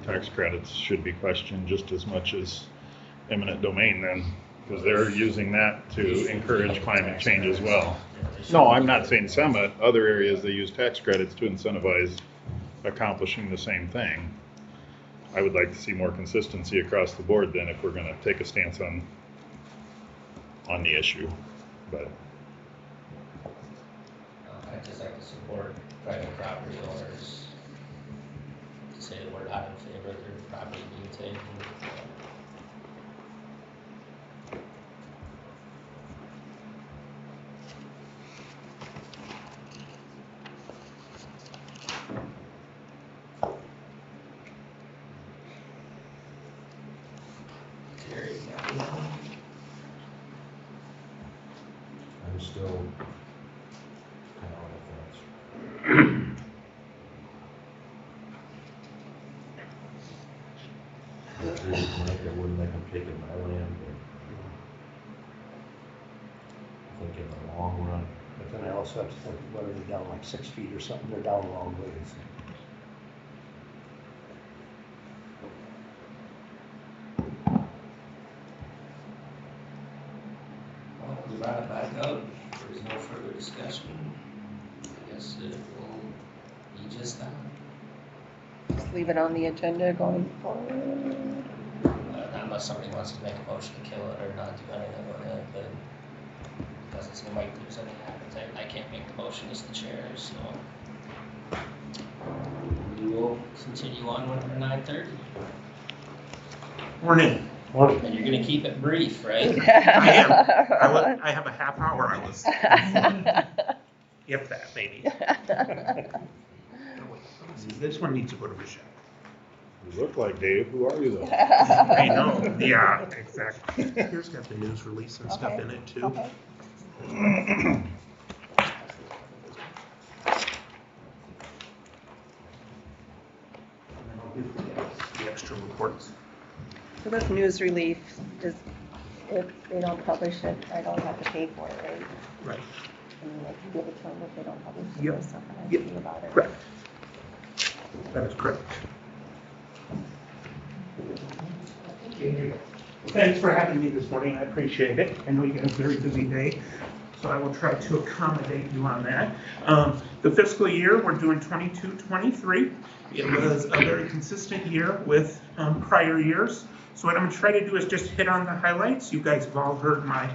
Tax credits should be questioned just as much as eminent domain then, because they're using that to encourage climate change as well. No, I'm not saying Summit, other areas they use tax credits to incentivize accomplishing the same thing. I would like to see more consistency across the board then if we're gonna take a stance on the issue, but. I just like to support private property owners. To say that we're not in favor of their property being taken. Carrie, I'm still kind of on the fence. If they didn't like it, wouldn't make them take it in my land, but think in the long run. But then I also have to think, what are they down, like 6 feet or something? They're down a long ways. Well, we brought it back up, there's no further discussion. I guess it will be just that. Just leave it on the agenda going forward. Unless somebody wants to make a motion to kill it or not do anything with it, but it doesn't seem like there's any appetite. I can't make the motion as the chair, so we will continue on with our 9:30. Morning. Morning. And you're gonna keep it brief, right? I am. I have a half hour. I was, if that, maybe. This one needs to go to Michelle. You look like Dave, who are you though? I know. Yeah, exactly. Here's got the news release and stuff Okay. in it too. Okay. The extra reports. So this news relief is, if they don't publish it, I don't have to pay for it, right? Right. And I can give it to them if they don't publish it, Yep. or something I Yep. can do about it. Correct. That is correct. Thanks for having me this morning. I appreciate it. I know you got a very busy day, so I will try to accommodate you on that. The fiscal year, we're doing 22-23. It was a very consistent year with prior years. So what I'm going to try to do is just hit on the highlights. You guys have all heard my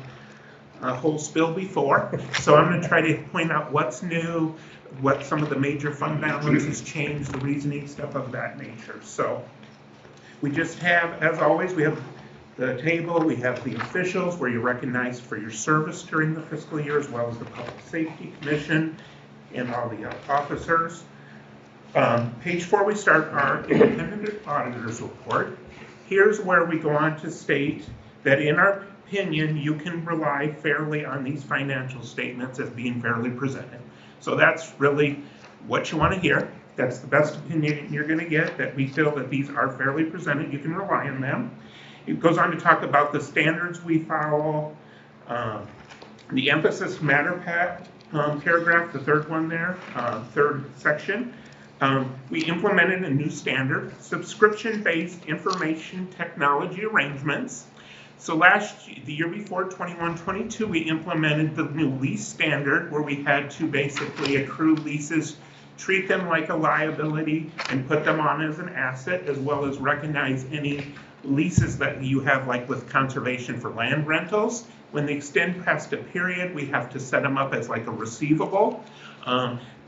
whole spiel before. So I'm going to try to point out what's new, what some of the major fund balances changed, the reasoning, stuff of that nature. So we just have, as always, we have the table, we have the officials where you're recognized for your service during the fiscal year, as well as the Public Safety Commission and all the officers. Page 4, we start our independent auditor's report. Here's where we go on to state that in our opinion, you can rely fairly on these financial statements as being fairly presented. So that's really what you want to hear. That's the best opinion you're going to get, that we feel that these are fairly presented. You can rely on them. It goes on to talk about the standards we follow, the emphasis matter paragraph, the third one there, third section. We implemented a new standard, subscription-based information technology arrangements. So the year before, 21-22, we implemented the new lease standard where we had to basically accrue leases, treat them like a liability, and put them on as an asset, as well as recognize any leases that you have, like with conservation for land rentals. When they extend past a period, we have to set them up as like a receivable.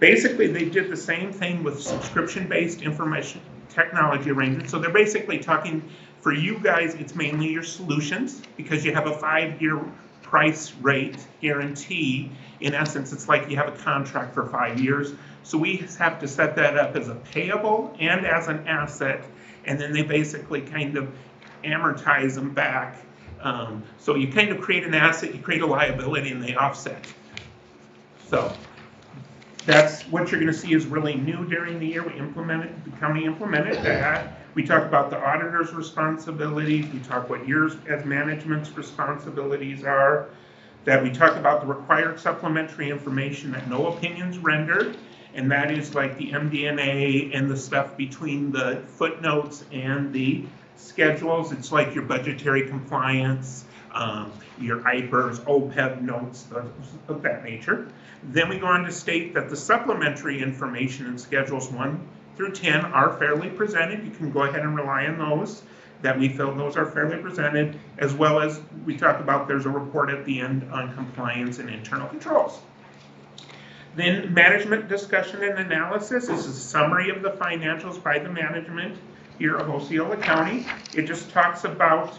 Basically, they did the same thing with subscription-based information technology arrangements. So they're basically talking, for you guys, it's mainly your solutions, because you have a 5-year price rate guarantee. In essence, it's like you have a contract for 5 years. So we have to set that up as a payable and as an asset, and then they basically kind of amortize them back. So you kind of create an asset, you create a liability, and they offset. So that's what you're going to see is really new during the year. The county implemented that. We talk about the auditor's responsibilities. We talk what yours as management's responsibilities are. That we talk about the required supplementary information that no opinions rendered. And that is like the MD&A and the stuff between the footnotes and the schedules. It's like your budgetary compliance, your IPERS, OPEB notes, of that nature. Then we go on to state that the supplementary information in schedules 1 through 10 are fairly presented. You can go ahead and rely on those, that we feel those are fairly presented, as well as we talk about there's a report at the end on compliance and internal controls. Then management discussion and analysis. This is a summary of the financials by the management here of Osceola County. It just talks about,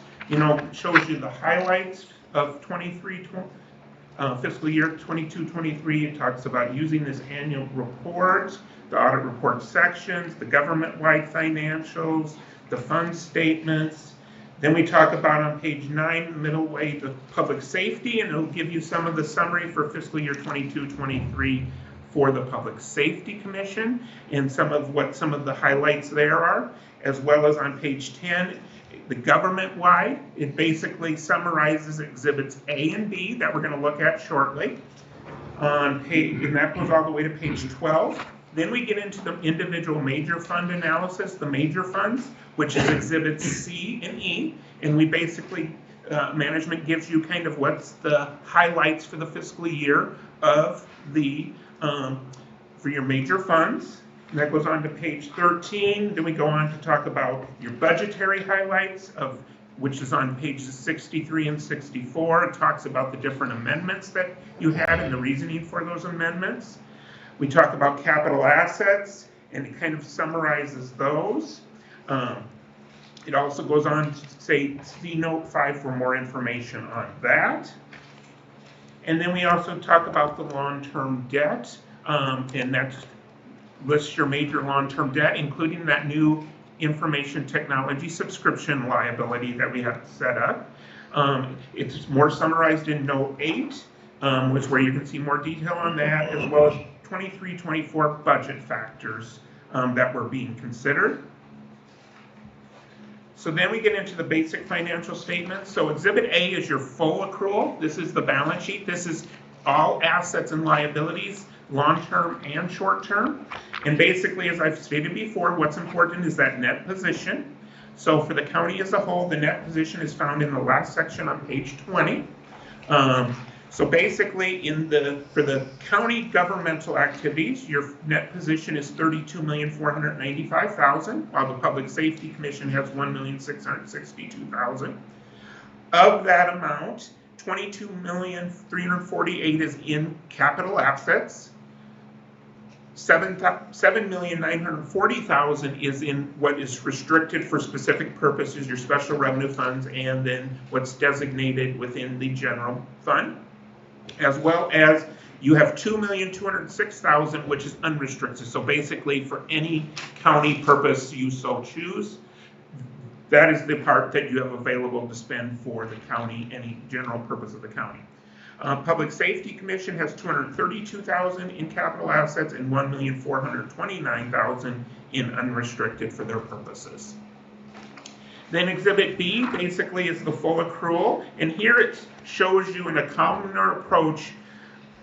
shows you the highlights of fiscal year 22-23. It talks about using this annual report, the audit report sections, the government-wide financials, the fund statements. Then we talk about on page 9, middle way, the public safety, and it'll give you some of the summary for fiscal year 22-23 for the Public Safety Commission and some of the highlights there are, as well as on page 10, the government-wide, it basically summarizes exhibits A and B that we're gonna look at shortly. On page, and that goes all the way to page 12. Then we get into the individual major fund analysis, the major funds, which is exhibits C and E. And we basically, management gives you kind of what's the highlights for the fiscal year of the, for your major funds. And that goes on to page 13. Then we go on to talk about your budgetary highlights, of which is on pages 63 and 64. It talks about the different amendments that you had and the reasoning for those amendments. We talk about capital assets, and it kind of summarizes those. It also goes on to say, see note 5 for more information on that. And then we also talk about the long-term debt, and that lists your major long-term debt, including that new information technology subscription liability that we have set up. It's more summarized in note 8, which where you can see more detail on that, as well as 23-24 budget factors that were being considered. So then we get into the basic financial statements. So exhibit A is your full accrual. This is the balance sheet. This is all assets and liabilities, long-term and short-term. And basically, as I've stated before, what's important is that net position. So for the county as a whole, the net position is found in the last section on page 20. So basically, for the county governmental activities, your net position is $32,495,000, while the Public Safety Commission has $1,662,000. Of that amount, $22,348,000 is in capital assets. $7,940,000 is in what is restricted for specific purposes, your special revenue funds, and then what's designated within the general fund. As well as you have $2,206,000, which is unrestricted. So basically, for any county purpose you so choose, that is the part that you have available to spend for the county, any general purpose of the county. Public Safety Commission has $232,000 in capital assets and $1,429,000 in unrestricted for their purposes. Then Exhibit B basically is the full accrual, and here it shows you in a columnar approach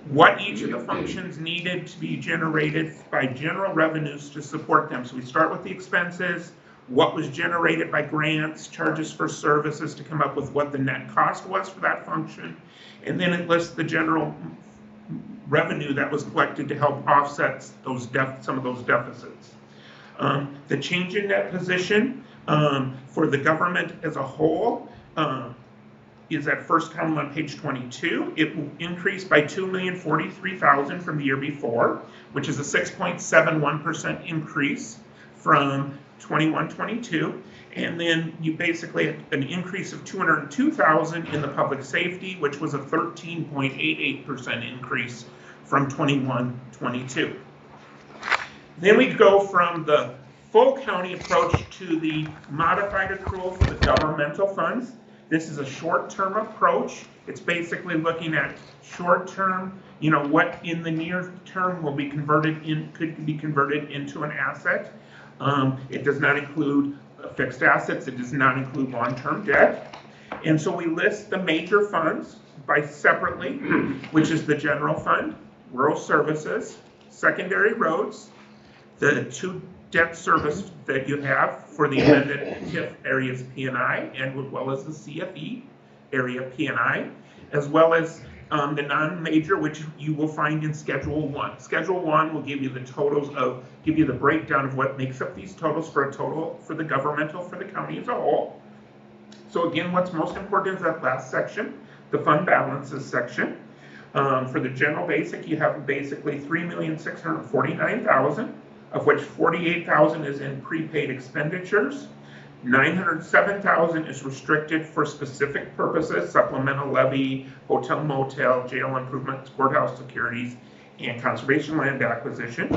what each of the functions needed to be generated by general revenues to support them. So we start with the expenses, what was generated by grants, charges for services to come up with what the net cost was for that function, and then it lists the general revenue that was collected to help offset those some of those deficits. The change in net position for the government as a whole is that first column on page 22. It will increase by $2,043,000 from the year before, which is a 6.71% increase from 21-22. And then you basically have an increase of $202,000 in the public safety, which was a 13.88% increase from 21-22. Then we go from the full county approach to the modified accrual for the governmental funds. This is a short-term approach. It's basically looking at short-term, what in the near term will be could be converted into an asset. It does not include fixed assets. It does not include long-term debt. And so we list the major funds by separately, which is the general fund, rural services, secondary roads, the two debt service that you have for the amended TIF areas P&I, and as well as the CFE area P&I, as well as the non-major, which you will find in Schedule 1. Schedule 1 will give you the the breakdown of what makes up these totals for a total for the governmental for the county as a whole. So again, what's most important is that last section, the fund balances section. For the general basic, you have basically $3,649,000, of which $48,000 is in prepaid expenditures. $907,000 is restricted for specific purposes, supplemental levy, hotel motel, jail improvements, courthouse securities, and conservation land acquisition.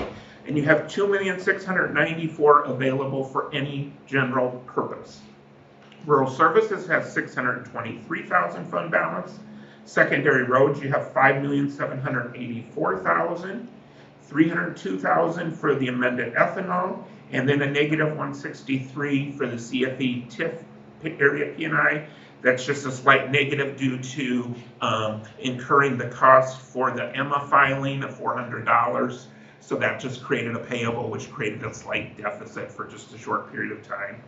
And you have $2,694,000 available for any general purpose. Rural services has $623,000 fund balance. Secondary roads, you have $5,784,000. $302,000 for the amended ethanol, and then a negative $163,000 for the CFE TIF area P&I. That's just a slight negative due to incurring the cost for the EMA filing of $400. So that just created a payable, which created a slight deficit for just a short period of time.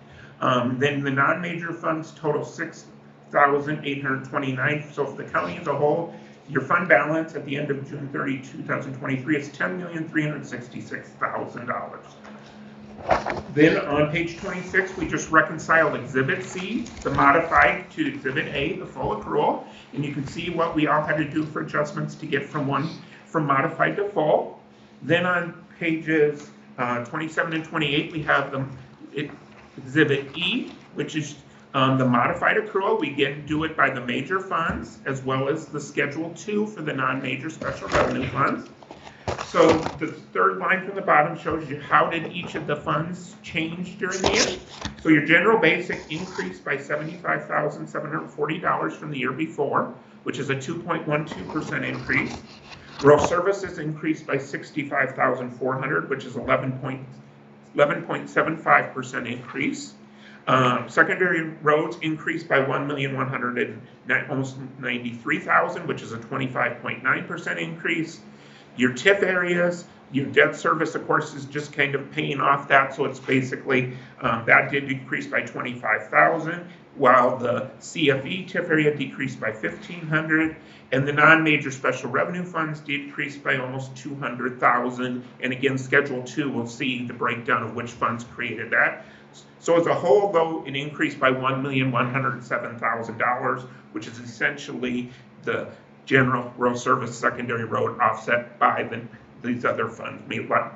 Then the non-major funds total $6,829. So for the county as a whole, your fund balance at the end of June 30, 2023 is $10,366,000. Then on page 26, we just reconciled Exhibit C, the modified, to Exhibit A, the full accrual. And you can see what we all had to do for adjustments to get from modified to full. Then on pages 27 and 28, we have Exhibit E, which is the modified accrual. We do it by the major funds, as well as the Schedule 2 for the non-major special revenue funds. So the third line from the bottom shows you how did each of the funds change during the year. So your general basic increased by $75,740 from the year before, which is a 2.12% increase. Rural services increased by $65,400, which is 11.75% increase. Secondary roads increased by almost $93,000, which is a 25.9% increase. Your TIF areas, your debt service, of course, is just kind of paying off that, so it's basically, that did decrease by $25,000, while the CFE TIF area decreased by $1,500, and the non-major special revenue funds decreased by almost $200,000, and again, Schedule 2 will see the breakdown of which funds created that. So as a whole, though, it increased by $1,107,000, which is essentially the general road service secondary road offset by these other funds,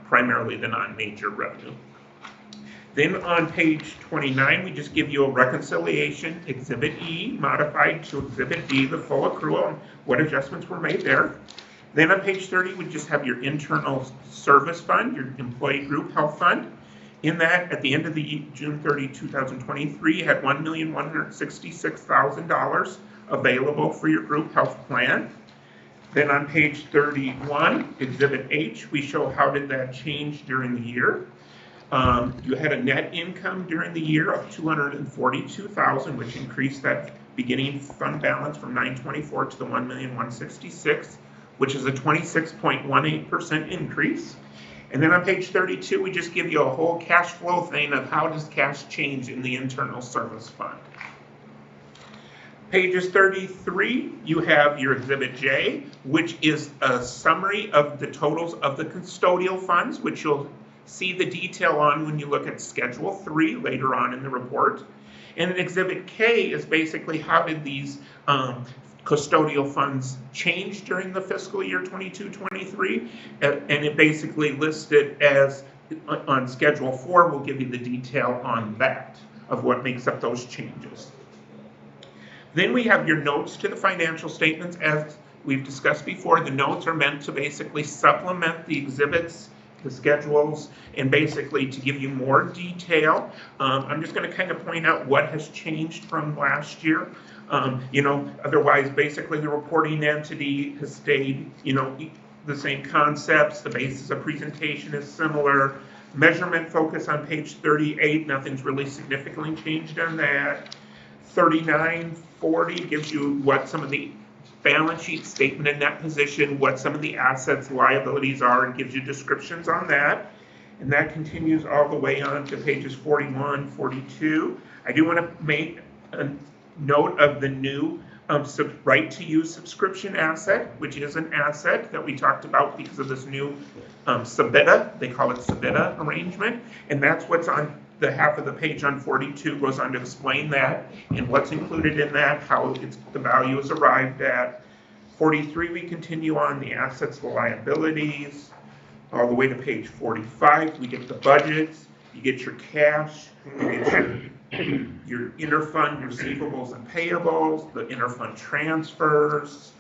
primarily the non-major revenue. Then on page 29, we just give you a reconciliation, Exhibit E modified to Exhibit D, the full accrual, and what adjustments were made there. Then on page 30, we just have your internal service fund, your employee group health fund. In that, at the end of the June 30, 2023, you had $1,166,000 available for your group health plan. Then on page 31, Exhibit H, we show how did that change during the year. You had a net income during the year of $242,000, which increased that beginning fund balance from $924 to the $1,166,000, which is a 26.18% increase. And then on page 32, we just give you a whole cash flow thing of how does cash change in the internal service fund. Pages 33, you have your Exhibit J, which is a summary of the totals of the custodial funds, which you'll see the detail on when you look at Schedule 3 later on in the report. And Exhibit K is basically how did these custodial funds change during the fiscal year 22-23, and it basically listed as on Schedule 4. We'll give you the detail on that of what makes up those changes. Then we have your notes to the financial statements. As we've discussed before, the notes are meant to basically supplement the exhibits, the schedules, and basically to give you more detail. I'm just going to kind of point out what has changed from last year. Otherwise, basically the reporting entity has stayed, the same concepts. The basis of presentation is similar. Measurement focus on page 38, nothing's really significantly changed on that. 3940 gives you what some of the balance sheet statement in that position, what some of the assets, liabilities are, and gives you descriptions on that. And that continues all the way on to pages 41, 42. I do want to make a note of the new right to use subscription asset, which is an asset that we talked about because of this new SBITA, they call it SBITA arrangement, and that's what's on the half of the page on 42 goes on to explain that and what's included in that, how the value is arrived at. 43, we continue on the assets, the liabilities, all the way to page 45. We get the budgets, you get your cash, you get your interfund receivables and payables, the interfund transfers.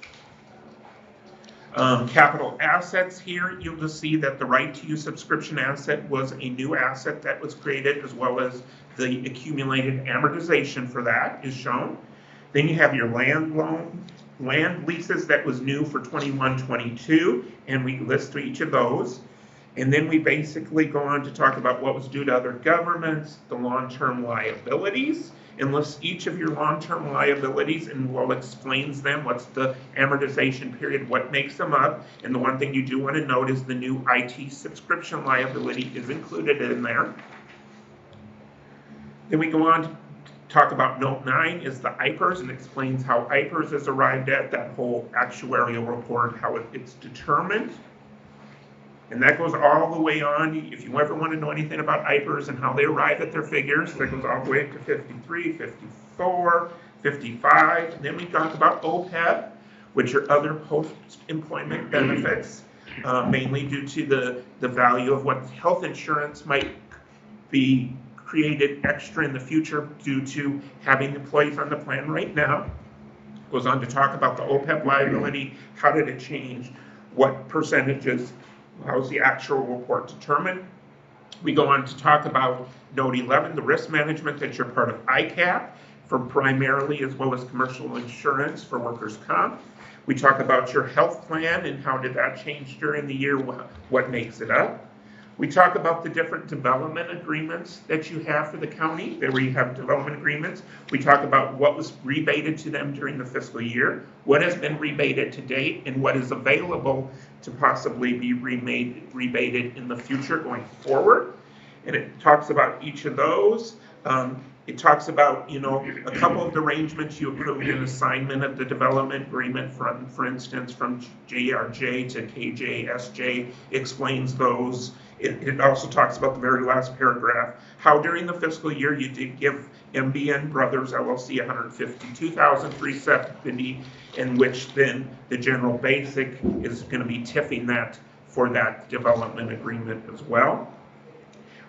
Capital assets here, you'll just see that the right to use subscription asset was a new asset that was created, as well as the accumulated amortization for that is shown. Then you have your land leases that was new for 21-22, and we list each of those. And then we basically go on to talk about what was due to other governments, the long-term liabilities, and lists each of your long-term liabilities and well explains them, what's the amortization period, what makes them up. And the one thing you do want to note is the new IT subscription liability is included in there. Then we go on to talk about note 9 is the IPERS, and explains how IPERS is arrived at, that whole actuarial report, how it's determined. And that goes all the way on. If you ever want to know anything about IPERS and how they arrive at their figures, that goes all the way up to 53, 54, 55. And then we talk about OPEB, which are other post-employment benefits, mainly due to the value of what health insurance might be created extra in the future due to having employees on the plan right now. Goes on to talk about the OPEB liability, how did it change, what percentages, how's the actual report determined. We go on to talk about note 11, the risk management that you're part of ICAP for primarily as well as commercial insurance for workers' comp. We talk about your health plan and how did that change during the year, what makes it up. We talk about the different development agreements that you have for the county, where you have development agreements. We talk about what was rebated to them during the fiscal year, what has been rebated to date, and what is available to possibly be rebated in the future going forward. And it talks about each of those. It talks about, a couple of arrangements you approved an assignment of the development agreement from, for instance, from JRJ to KJSJ, explains those. It also talks about the very last paragraph, how during the fiscal year you did give MBN Brothers LLC $152,370, in which then the general basic is going to be tipping that for that development agreement as well.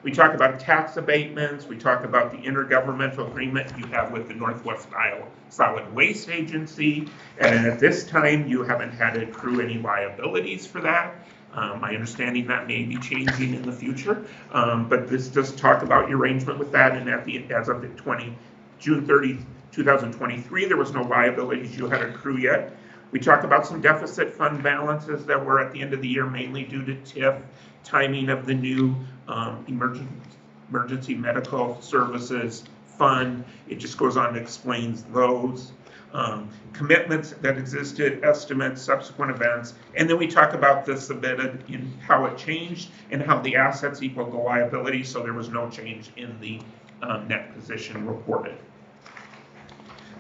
We talk about tax abatements. We talk about the intergovernmental agreement you have with the Northwest Iowa Solid Waste Agency. And at this time, you haven't had to accrue any liabilities for that. My understanding that may be changing in the future. But this does talk about your arrangement with that. And as of the June 30, 2023, there was no liabilities you had to accrue yet. We talk about some deficit fund balances that were at the end of the year, mainly due to TIF, timing of the new emergency medical services fund. It just goes on and explains those. Commitments that existed, estimates, subsequent events. And then we talk about this a bit in how it changed and how the assets equal the liability, so there was no change in the net position reported.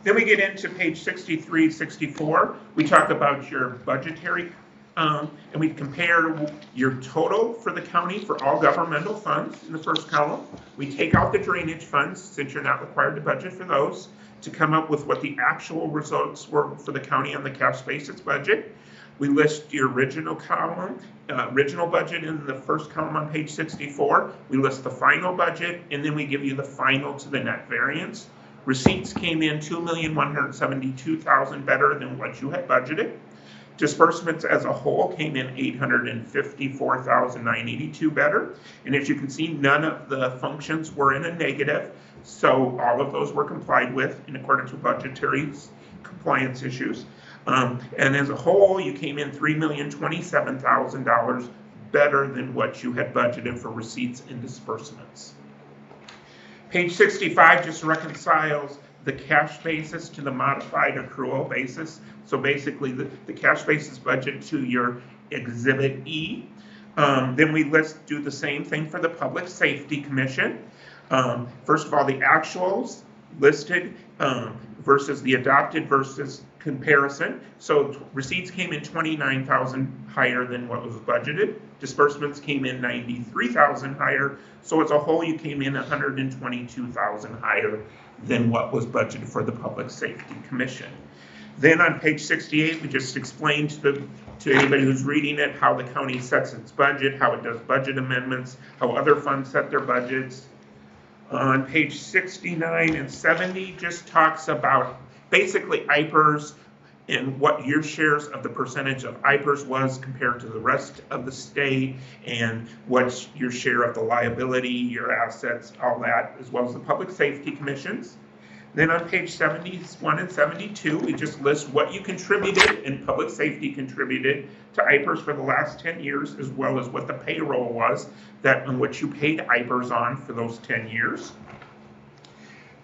Then we get into page 63, 64. We talk about your budgetary, and we compare your total for the county for all governmental funds in the first column. We take out the drainage funds, since you're not required to budget for those, to come up with what the actual results were for the county on the cash basis budget. We list your original column, original budget in the first column on page 64. We list the final budget, and then we give you the final to the net variance. Receipts came in $2,172,000 better than what you had budgeted. Disbursements as a whole came in $854,982 better. And as you can see, none of the functions were in a negative, so all of those were complied with in accordance with budgetary compliance issues. And as a whole, you came in $3,027,000 better than what you had budgeted for receipts and disbursements. Page 65 just reconciles the cash basis to the modified accrual basis. So basically the cash basis budget to your Exhibit E. Then we do the same thing for the Public Safety Commission. First of all, the actuals listed versus the adopted versus comparison. So receipts came in $29,000 higher than what was budgeted. Disbursements came in $93,000 higher. So as a whole, you came in $122,000 higher than what was budgeted for the Public Safety Commission. Then on page 68, we just explained to anybody who's reading it how the county sets its budget, how it does budget amendments, how other funds set their budgets. On page 69 and 70 just talks about basically IPERS and what your shares of the percentage of IPERS was compared to the rest of the state, and what's your share of the liability, your assets, all that, as well as the Public Safety Commissions. Then on page 71 and 72, we just list what you contributed and Public Safety contributed to IPERS for the last 10 years, as well as what the payroll was that on which you paid IPERS on for those 10 years.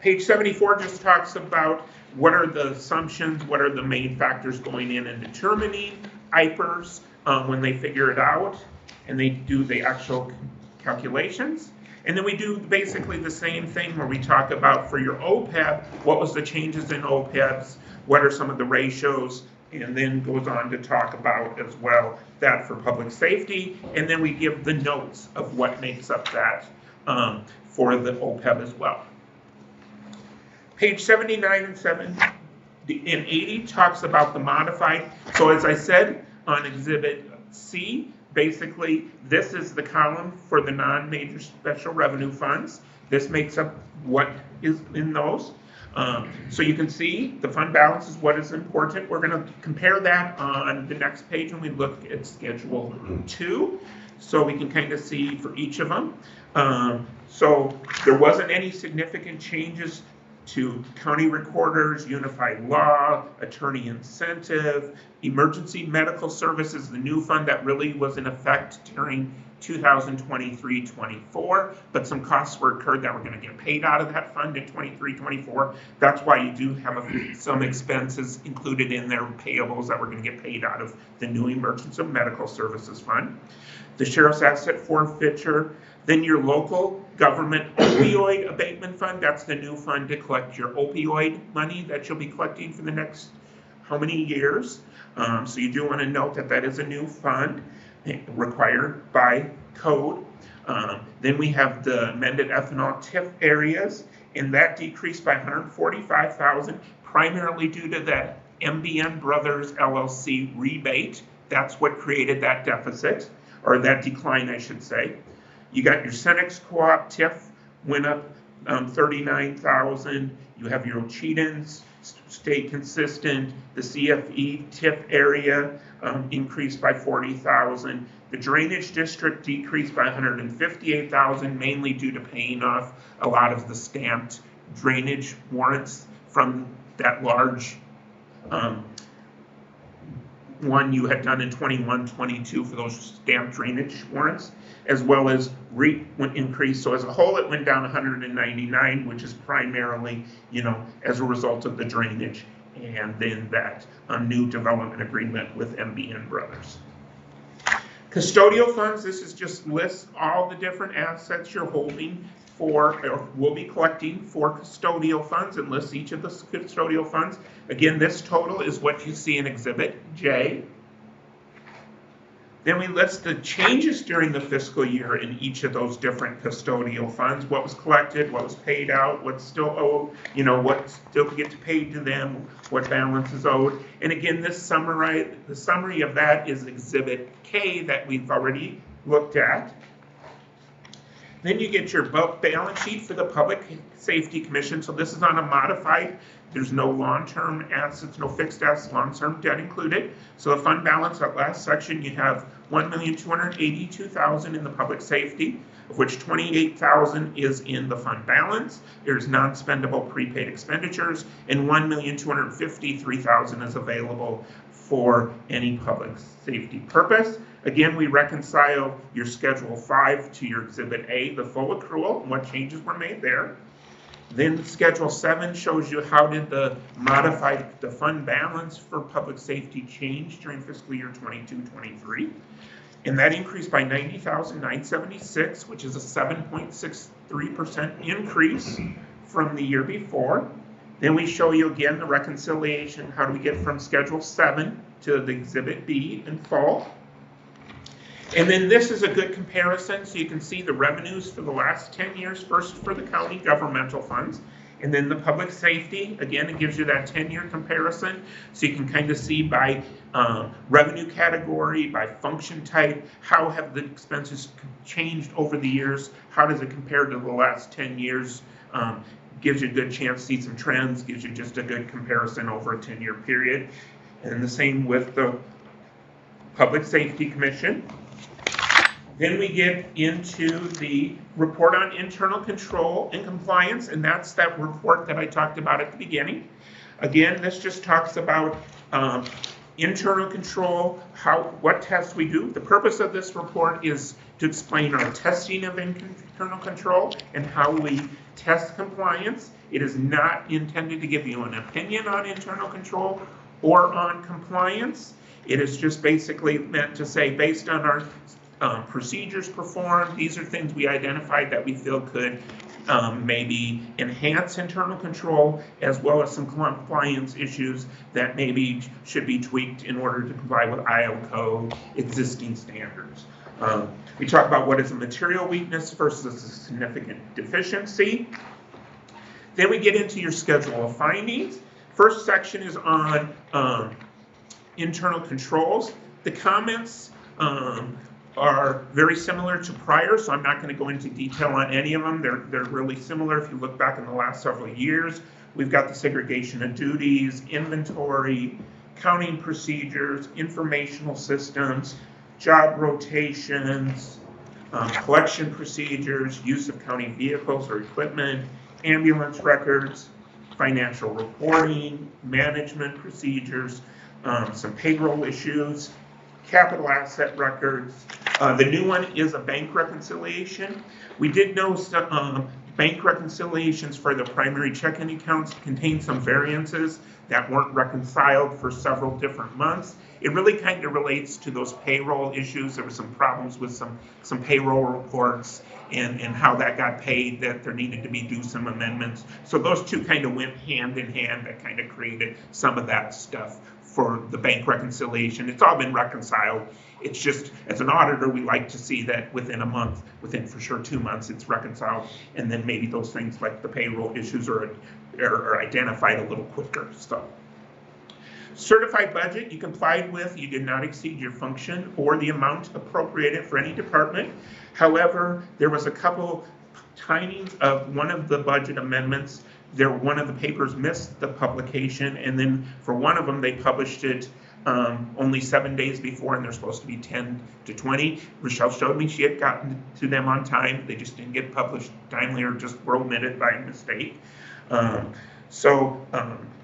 Page 74 just talks about what are the assumptions, what are the main factors going in and determining IPERs when they figure it out and they do the actual calculations. And then we do basically the same thing where we talk about for your OPEB, what was the changes in OPEBs, what are some of the ratios, and then goes on to talk about as well that for public safety, and then we give the notes of what makes up that for the OPEB as well. Page 79 and 80 talks about the modified. So as I said on Exhibit C, basically this is the column for the non-major special revenue funds. This makes up what is in those. So you can see the fund balance is what is important. We're going to compare that on the next page when we look at Schedule 2. So we can kind of see for each of them. So there wasn't any significant changes to county recorders, unified law, attorney incentive, emergency medical services, the new fund that really was in effect during 2023-24, but some costs were incurred that were going to get paid out of that fund in 23-24. That's why you do have some expenses included in their payables that were going to get paid out of the new emergency medical services fund. The sheriff's asset forfeiture, then your local government opioid abatement fund, that's the new fund to collect your opioid money that you'll be collecting for the next how many years. So you do want to note that that is a new fund required by code. Then we have the amended ethanol TIF areas, and that decreased by $145,000, primarily due to that MBN Brothers LLC rebate. That's what created that deficit, or that decline, I should say. You got your Cenex Co-op TIF went up 39,000. You have your Ochedens stayed consistent. The CFE TIF area increased by 40,000. The drainage district decreased by 158,000, mainly due to paying off a lot of the stamped drainage warrants from that large one you had done in 21-22 for those stamped drainage warrants, as well as REIT went increased. So as a whole, it went down 199, which is primarily, as a result of the drainage and then that new development agreement with MBN Brothers. Custodial funds, this is just lists all the different assets you're holding for, or will be collecting for custodial funds, and lists each of the custodial funds. Again, this total is what you see in Exhibit J. Then we list the changes during the fiscal year in each of those different custodial funds, what was collected, what was paid out, what's still owed, what still gets paid to them, what balance is owed. And again, the summary of that is Exhibit K that we've already looked at. Then you get your balance sheet for the Public Safety Commission. So this is on a modified. There's no long-term assets, no fixed assets, long-term debt included. So the fund balance, that last section, you have $1,282,000 in the public safety, of which $28,000 is in the fund balance. There's non-spendable prepaid expenditures, and $1,253,000 is available for any public safety purpose. Again, we reconcile your Schedule 5 to your Exhibit A, the full accrual, and what changes were made there. Then Schedule 7 shows you how did the fund balance for public safety change during fiscal year 22-23. And that increased by $90,976, which is a 7.63% increase from the year before. Then we show you again the reconciliation, how do we get from Schedule 7 to the Exhibit B in full. And then this is a good comparison, so you can see the revenues for the last 10 years, first for the county governmental funds, and then the public safety. Again, it gives you that 10-year comparison, so you can kind of see by revenue category, by function type, how have the expenses changed over the years, how does it compare to the last 10 years. Gives you a good chance to see some trends, gives you just a good comparison over a 10-year period. And the same with the Public Safety Commission. Then we get into the report on internal control and compliance, and that's that report that I talked about at the beginning. Again, this just talks about internal control, what tests we do. The purpose of this report is to explain our testing of internal control and how we test compliance. It is not intended to give you an opinion on internal control or on compliance. It is just basically meant to say, based on our procedures performed, these are things we identified that we feel could maybe enhance internal control, as well as some compliance issues that maybe should be tweaked in order to comply with Iowa code existing standards. We talk about what is a material weakness versus a significant deficiency. Then we get into your schedule of findings. First section is on internal controls. The comments are very similar to prior, so I'm not going to go into detail on any of them. They're really similar if you look back in the last several years. We've got the segregation of duties, inventory, counting procedures, informational systems, job rotations, collection procedures, use of county vehicles or equipment, ambulance records, financial reporting, management procedures, some payroll issues, capital asset records. The new one is a bank reconciliation. We did know some bank reconciliations for the primary checking accounts contain some variances that weren't reconciled for several different months. It really kind of relates to those payroll issues. There were some problems with some payroll reports and how that got paid, that there needed to be some amendments. So those two kind of went hand in hand. That kind of created some of that stuff for the bank reconciliation. It's all been reconciled. It's just, as an auditor, we like to see that within a month, within for sure 2 months, it's reconciled, and then maybe those things like the payroll issues are identified a little quicker. So, certified budget you complied with. You did not exceed your function or the amount appropriated for any department. However, there was a couple timings of one of the budget amendments. One of the papers missed the publication, and then for one of them they published it only 7 days before, and they're supposed to be 10 to 20. Rochelle showed me she had gotten to them on time. They just didn't get published timely or just were omitted by mistake.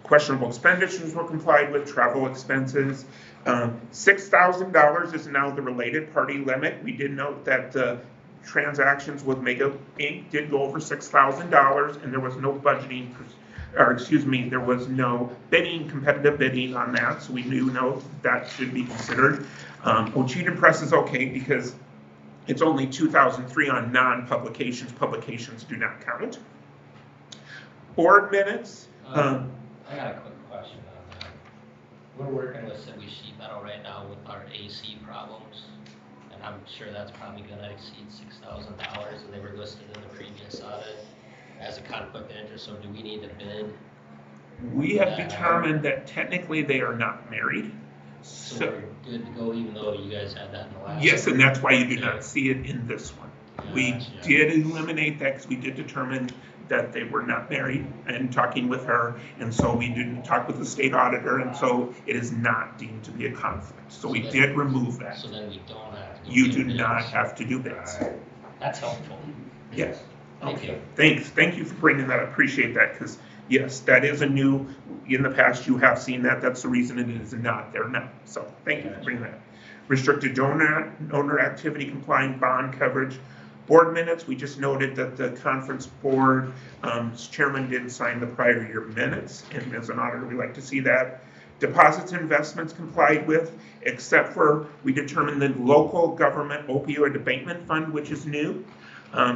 Questionable expenditures were complied with, travel expenses. $6,000 is now the related party limit. We did note that the transactions with Mega Inc. did go over $6,000, and there was no budgeting, there was no competitive bidding on that, so we do know that should be considered. Ocheyedan Press is okay because it's only 2003 on non-publications. Publications do not count. Board minutes. I got a quick question on that. We're working with Sibley Sheet Metal right now with our AC problems, and I'm sure that's probably gonna exceed $6,000, and they were listed in the previous audit as a conflict of interest, so do we need to bid? We have determined that technically they are not married. So we're good to go even though you guys had that in the last? Yes, and that's why you do not see it in this one. We did eliminate that because we did determine that they were not married and talking with her, and so we didn't talk with the state auditor, and so it is not deemed to be a conflict. So we did remove that. So then we don't have to. You do not have to do bids. That's helpful. Yes. Thank you. Thanks. Thank you for bringing that. I appreciate that, because yes, that is a new, in the past you have seen that. That's the reason it is not there now. So thank you for bringing that. Restricted donor activity compliant bond coverage. Board minutes, we just noted that the conference board chairman didn't sign the prior year minutes, and as an auditor, we like to see that. Deposits and investments complied with, except for we determined the local government opioid abatement fund, which is new.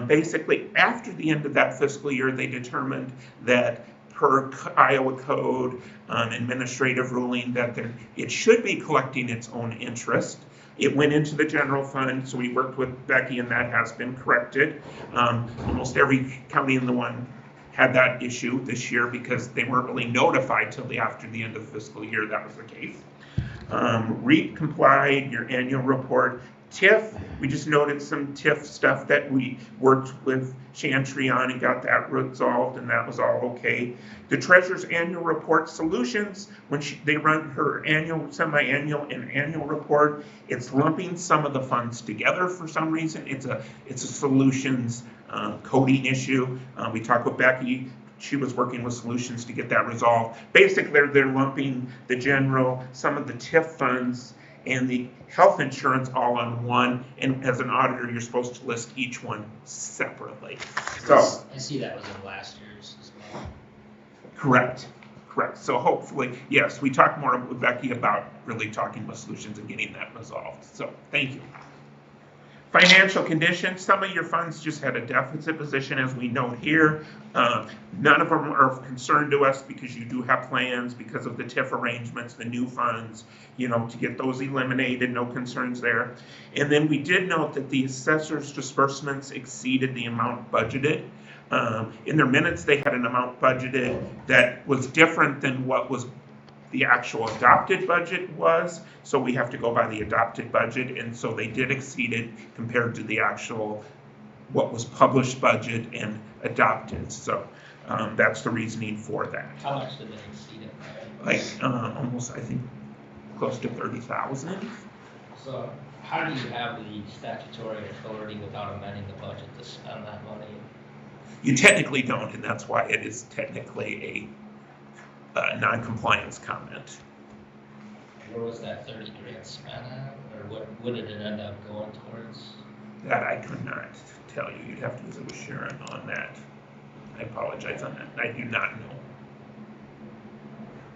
Basically, after the end of that fiscal year, they determined that per Iowa code administrative ruling that it should be collecting its own interest. It went into the general fund, so we worked with Becky, and that has been corrected. Almost every county in the one had that issue this year because they weren't really notified till after the end of the fiscal year. That was the case. REAP complied, your annual report. TIF, we just noted some TIF stuff that we worked with Chantry on and got that resolved, and that was all okay. The treasurer's annual report solutions, when they run her annual, semi-annual, and annual report, it's lumping some of the funds together for some reason. It's a solutions coding issue. We talked with Becky she was working with Solutions to get that resolved. Basically, they're lumping the general, some of the TIF funds, and the health insurance all on one, and as an auditor, you're supposed to list each one separately. So, I see that was in last year's as well. correct. So hopefully, yes, we talked more with Becky about really talking with Solutions and getting that resolved. So, thank you. Financial condition, some of your funds just had a deficit position, as we note here. None of them are of concern to us because you do have plans because of the TIF arrangements, the new funds, to get those eliminated, no concerns there. And then we did note that the assessor's disbursements exceeded the amount budgeted. In their minutes, they had an amount budgeted that was different than what was the actual adopted budget was, so we have to go by the adopted budget, and so they did exceed it compared to the actual, what was published budget and adopted, so that's the reasoning for that. How much did they exceed it by? Almost, I think, close to 30,000. So how do you have the statutory authority without amending the budget to spend that money? You technically don't, and that's why it is technically a non-compliance comment. Where was that 30 grand spent at, or what did it end up going towards? That I could not tell you. You'd have to visit with Sharon on that. I apologize on that. I do not know.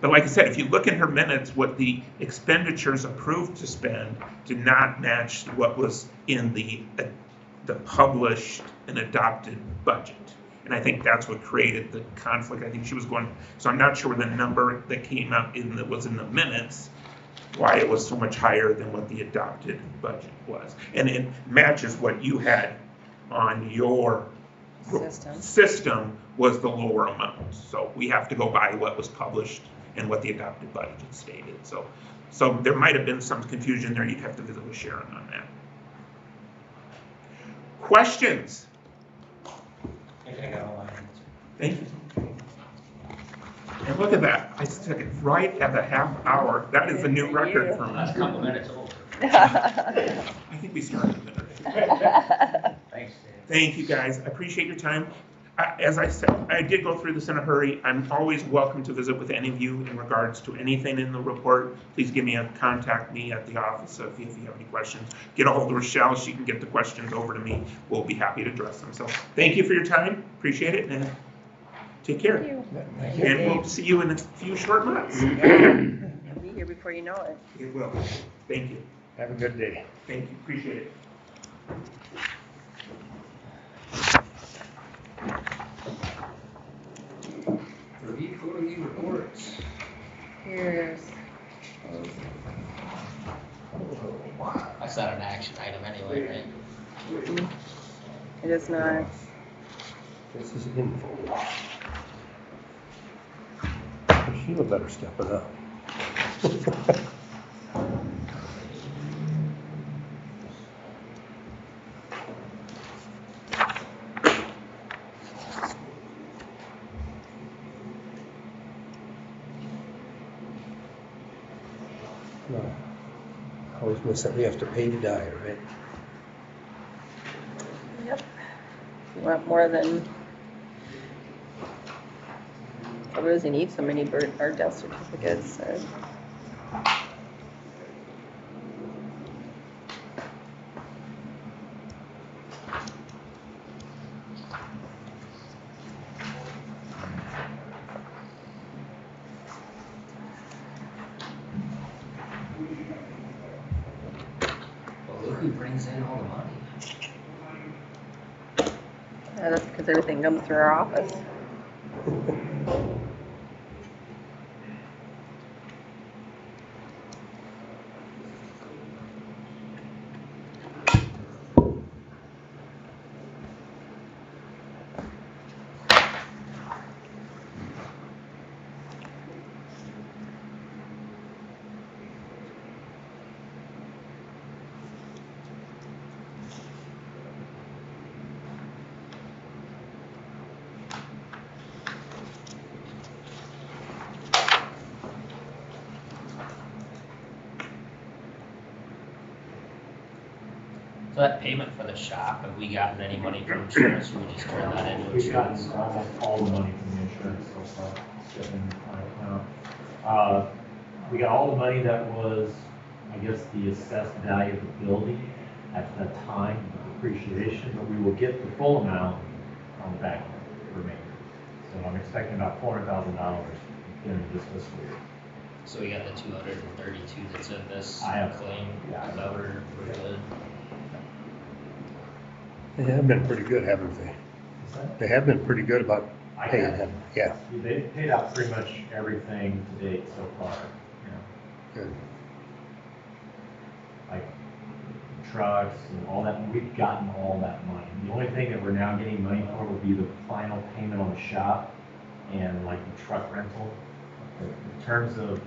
But like I said, if you look in her minutes, what the expenditures approved to spend did not match what was in the published and adopted budget. And I think that's what created the conflict. I think she was going, so I'm not sure the number that came out that was in the minutes, why it was so much higher than what the adopted budget was. And it matches what you had on your system was the lower amount. So we have to go by what was published and what the adopted budget stated. So there might have been some confusion there. You'd have to visit with Sharon on that. Questions? I think I got all my answers. Thank you. And look at that. I took it right at a half hour. That is a new record for me. That's a couple minutes over. I think we started a minute. Thanks, Dave. Thank you, guys. I appreciate your time. As I said, I did go through this in a hurry. I'm always welcome to visit with any of you in regards to anything in the report. Please contact me at the office if you have any questions. Get a hold of Rochelle. She can get the questions over to me. We'll be happy to address them. So thank you for your time. Appreciate it, and take care. Thank you. And we'll see you in a few short months. It'll be here before you know it. It will. Thank you. Have a good day. Thank you. Appreciate it. Review quarterly reports. Here's, That's not an action item anyway, right? it is not. This is info. Sheila better step it up. No. Always miss that we have to pay to die, right? Yep. You want more than, what does he need so many or death certificates? Well, look who brings in all the money. Yeah, that's because everything comes through our office. So that payment for the shop, have we gotten any money from insurance, or we just turn that into insurance? Almost all the money from the insurance. insurance so far, sitting in my account. We got all the money that was, I guess, the assessed value of the building at the time of depreciation, but we will get the full amount on the back remainder. So I'm expecting about $400,000 in this fiscal year. So we got the 232 that's in this I have- claim, yeah. is that we're good? They have been pretty good, haven't they? Is that- They have been pretty good about I paying have- them. Yeah, They've paid out pretty much everything to date so far, good. like trucks and all that. We've gotten all that money. The only thing that we're now getting money for will be the final payment on the shop and like the truck rental. In terms of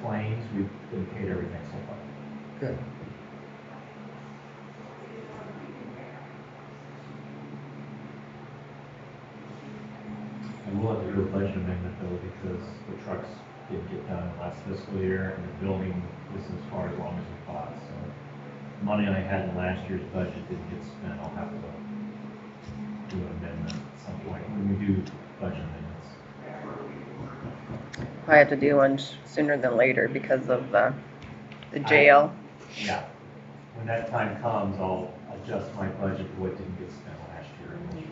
claims, we've been paid everything so far. Good. And we'll have to do a budget amendment though, because the trucks didn't get done last fiscal year, and the building isn't as far along as we thought, so money I had in last year's budget didn't get spent. I'll have to do an amendment at some point when we do budget amendments. I have to do one sooner than later because of the jail. Yeah, when that time comes, I'll adjust my budget to what didn't get spent last year. Any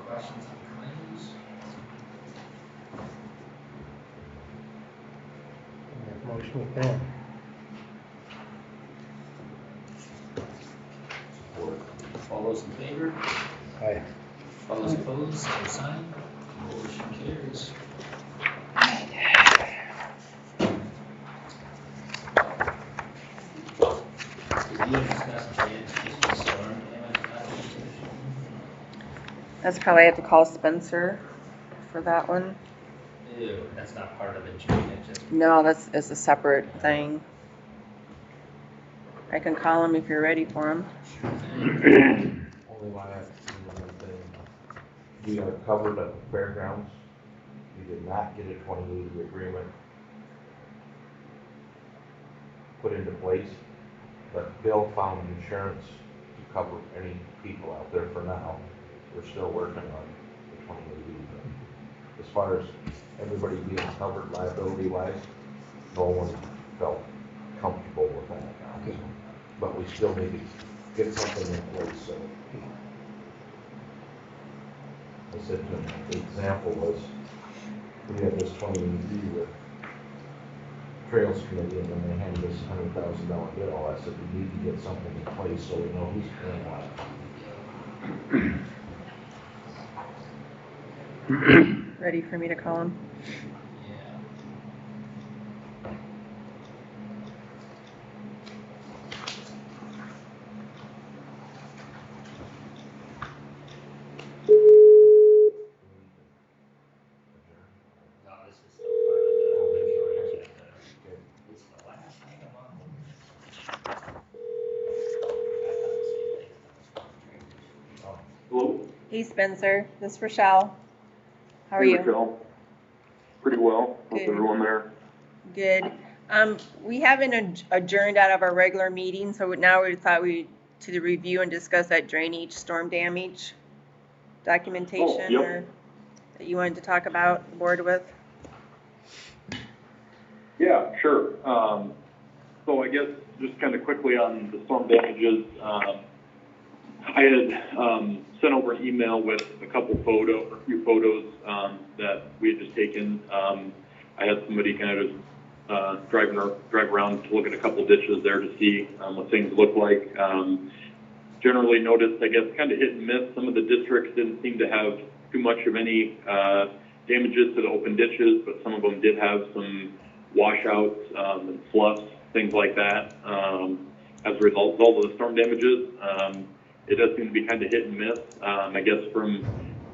questions on claims? Make a motion with that. All those in favor? Aye. All those opposed, same sign. Motion carries. Did you discuss Jane's just storm damage classification? That's probably I have to call Spencer for that one. Ew, that's not part of the drainage. No, it's a separate thing. I can call him if you're ready for him. Only one I have to see one thing. We are covered at the fairgrounds. We did not get a 2080 agreement put into place, but Bill found insurance to cover any people out there for now. We're still working on the 2080. But as far as everybody being covered liability-wise, no one felt comfortable with that. Okay. But we still need to get something in place, so. I said to him, the example was, we had this 2080 with Trails Committee, and then they handed us $100,000 bill. I said, we need to get something in place so we know who's paying what. Ready for me to call him? Yeah. No, this is still part of the agenda. It's the last item on the list. I thought the same thing. Hello? Hey Spencer, this is Rochelle. How are Hey, you? Michelle. Pretty well. How's Good. everyone there? Good. We haven't adjourned out of our regular meeting, so now we thought to review and discuss that drainage storm damage documentation yep. or that you wanted to talk about the board with. Yeah, sure. So I guess just kind of quickly on the storm damages, I had sent over an email with a few photos that we had just taken. I had somebody kind of just drive around to look at a couple ditches there to see what things look like. Generally noticed, I guess, kind of hit and miss. Some of the districts didn't seem to have too much of any damages to the open ditches, but some of them did have some washouts and sloughs, things like that. As a result of the storm damages, it does seem to be kind of hit and miss. I guess from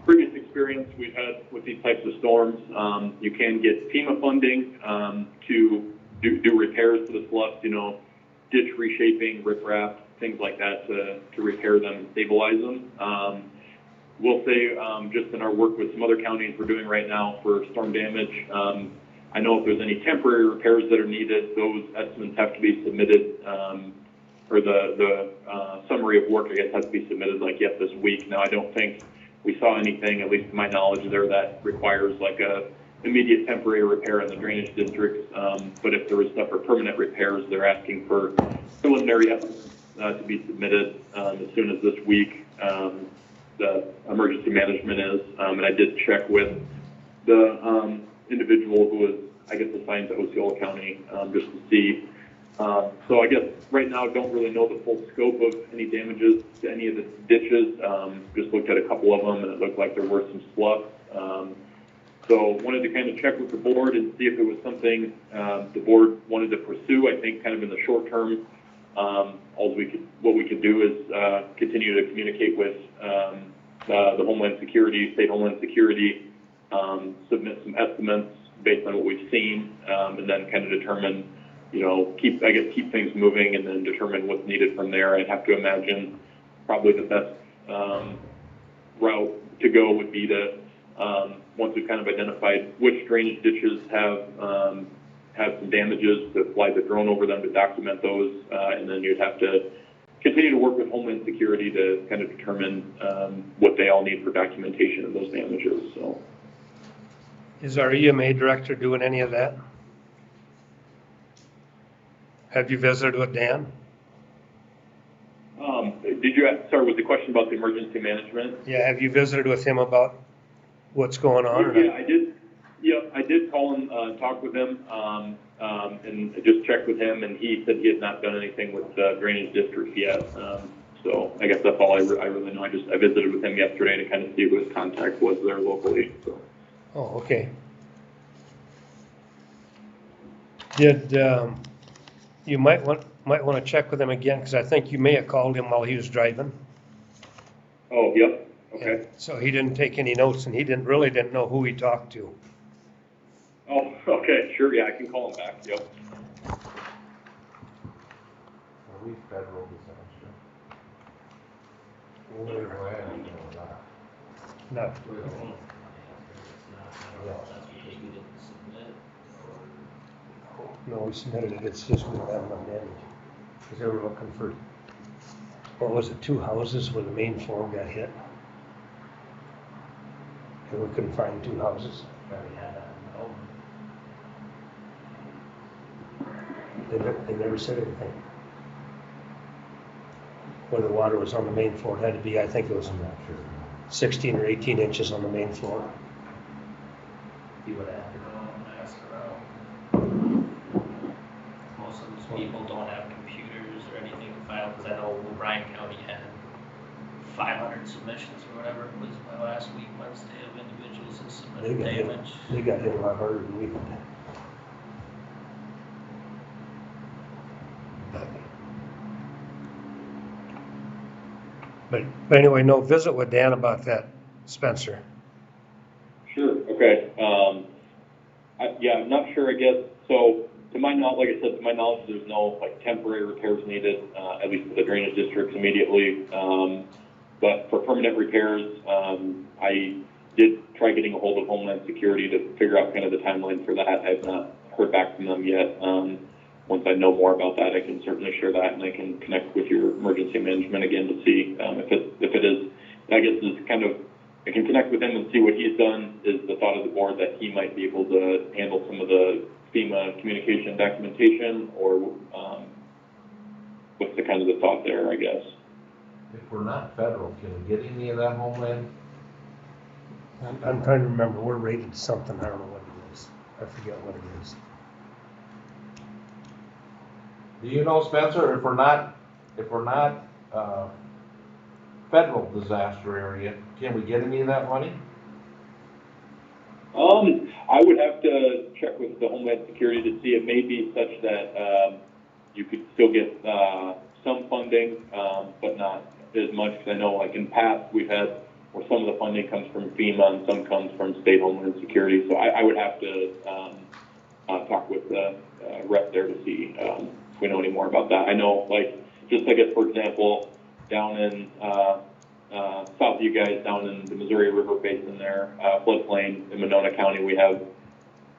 previous experience we've had with these types of storms, you can get FEMA funding to do repairs to the sloughs, ditch reshaping, riprap, things like that to repair them and stabilize them. Will say, just in our work with some other counties we're doing right now for storm damage, I know if there's any temporary repairs that are needed, those estimates have to be submitted, or the summary of work, I guess, has to be submitted like yet this week. Now, I don't think we saw anything, at least to my knowledge, there that requires like a immediate temporary repair in the drainage districts. But if there was stuff for permanent repairs, they're asking for preliminary estimates to be submitted as soon as this week. The emergency management is, and I did check with the individual who was, I guess, assigned to Osceola County just to see. So I guess right now I don't really know the full scope of any damages to any of the ditches. Just looked at a couple of them and it looked like there were some sloughs. So wanted to kind of check with the board and see if it was something the board wanted to pursue. I think kind of in the short term, what we could do is continue to communicate with the Homeland Security, State Homeland Security, submit some estimates based on what we've seen, and then kind of determine, keep things moving and then determine what's needed from there. I'd have to imagine probably the best route to go would be to, once we've kind of identified which drainage ditches have some damages, to fly the drone over them to document those, and then you'd have to continue to work with Homeland Security to kind of determine what they all need for documentation of those damages. So, Is our EMA director doing any of that? Have you visited with Dan? did you start with the question about the emergency management? Yeah, have you visited with him about what's going on? Or Yeah, I did. Yeah, I did call him, talk with him, and just checked with him, and he said he had not done anything with the drainage district yet. So I guess that's all I really know. I visited with him yesterday to kind of see who his contact was there locally. So. Oh, okay. Did, you might want to check with him again, because I think you may have called him while he was driving. Oh, yep, okay. So he didn't take any notes, and he really didn't know who he talked to. Oh, okay, sure, yeah, I can call him back, yep. Are we federal disaster? No. No, we submitted it, it's just we don't have enough damage. Because they were looking for, what was it, 2 houses where the main floor got hit? And we couldn't find 2 houses. They never said anything. Where the water was on the main floor, it had to be, I think it was 16 or 18 inches on the main floor. You would have to go and ask around. Most of those people don't have computers or anything to file, because I know Bryan County had 500 submissions or whatever it was by last week, Wednesday, of individuals who submitted damage. They got hit a lot harder than we did. But anyway, no, visit with Dan about that, Spencer. Sure, okay. Yeah, I'm not sure, I guess, so to my knowledge, like I said, to my knowledge, there's no like temporary repairs needed, at least for the drainage districts immediately. But for permanent repairs, I did try getting a hold of Homeland Security to figure out kind of the timeline for that. I've not heard back from them yet. Once I know more about that, I can certainly share that, and I can connect with your emergency management again to see if it is, I guess, is kind of, I can connect with him and see what he's done. Is the thought of the board that he might be able to handle some of the FEMA communication documentation, or what's the kind of the thought there, I guess? If we're not federal, can we get any of that Homeland? I'm trying to remember, we're rated something, I don't know what it is. I forget what it is. Do you know, Spencer, if we're not federal disaster area, can we get any of that money? I would have to check with the Homeland Security to see. It may be such that you could still get some funding, but not as much. Because I know, like in past, we've had where some of the funding comes from FEMA and some comes from state Homeland Security. So I would have to talk with the rep there to see if we know any more about that. I know, like, just I guess, for example, down in south of you guys down in the Missouri River Basin there, floodplain in Monona County,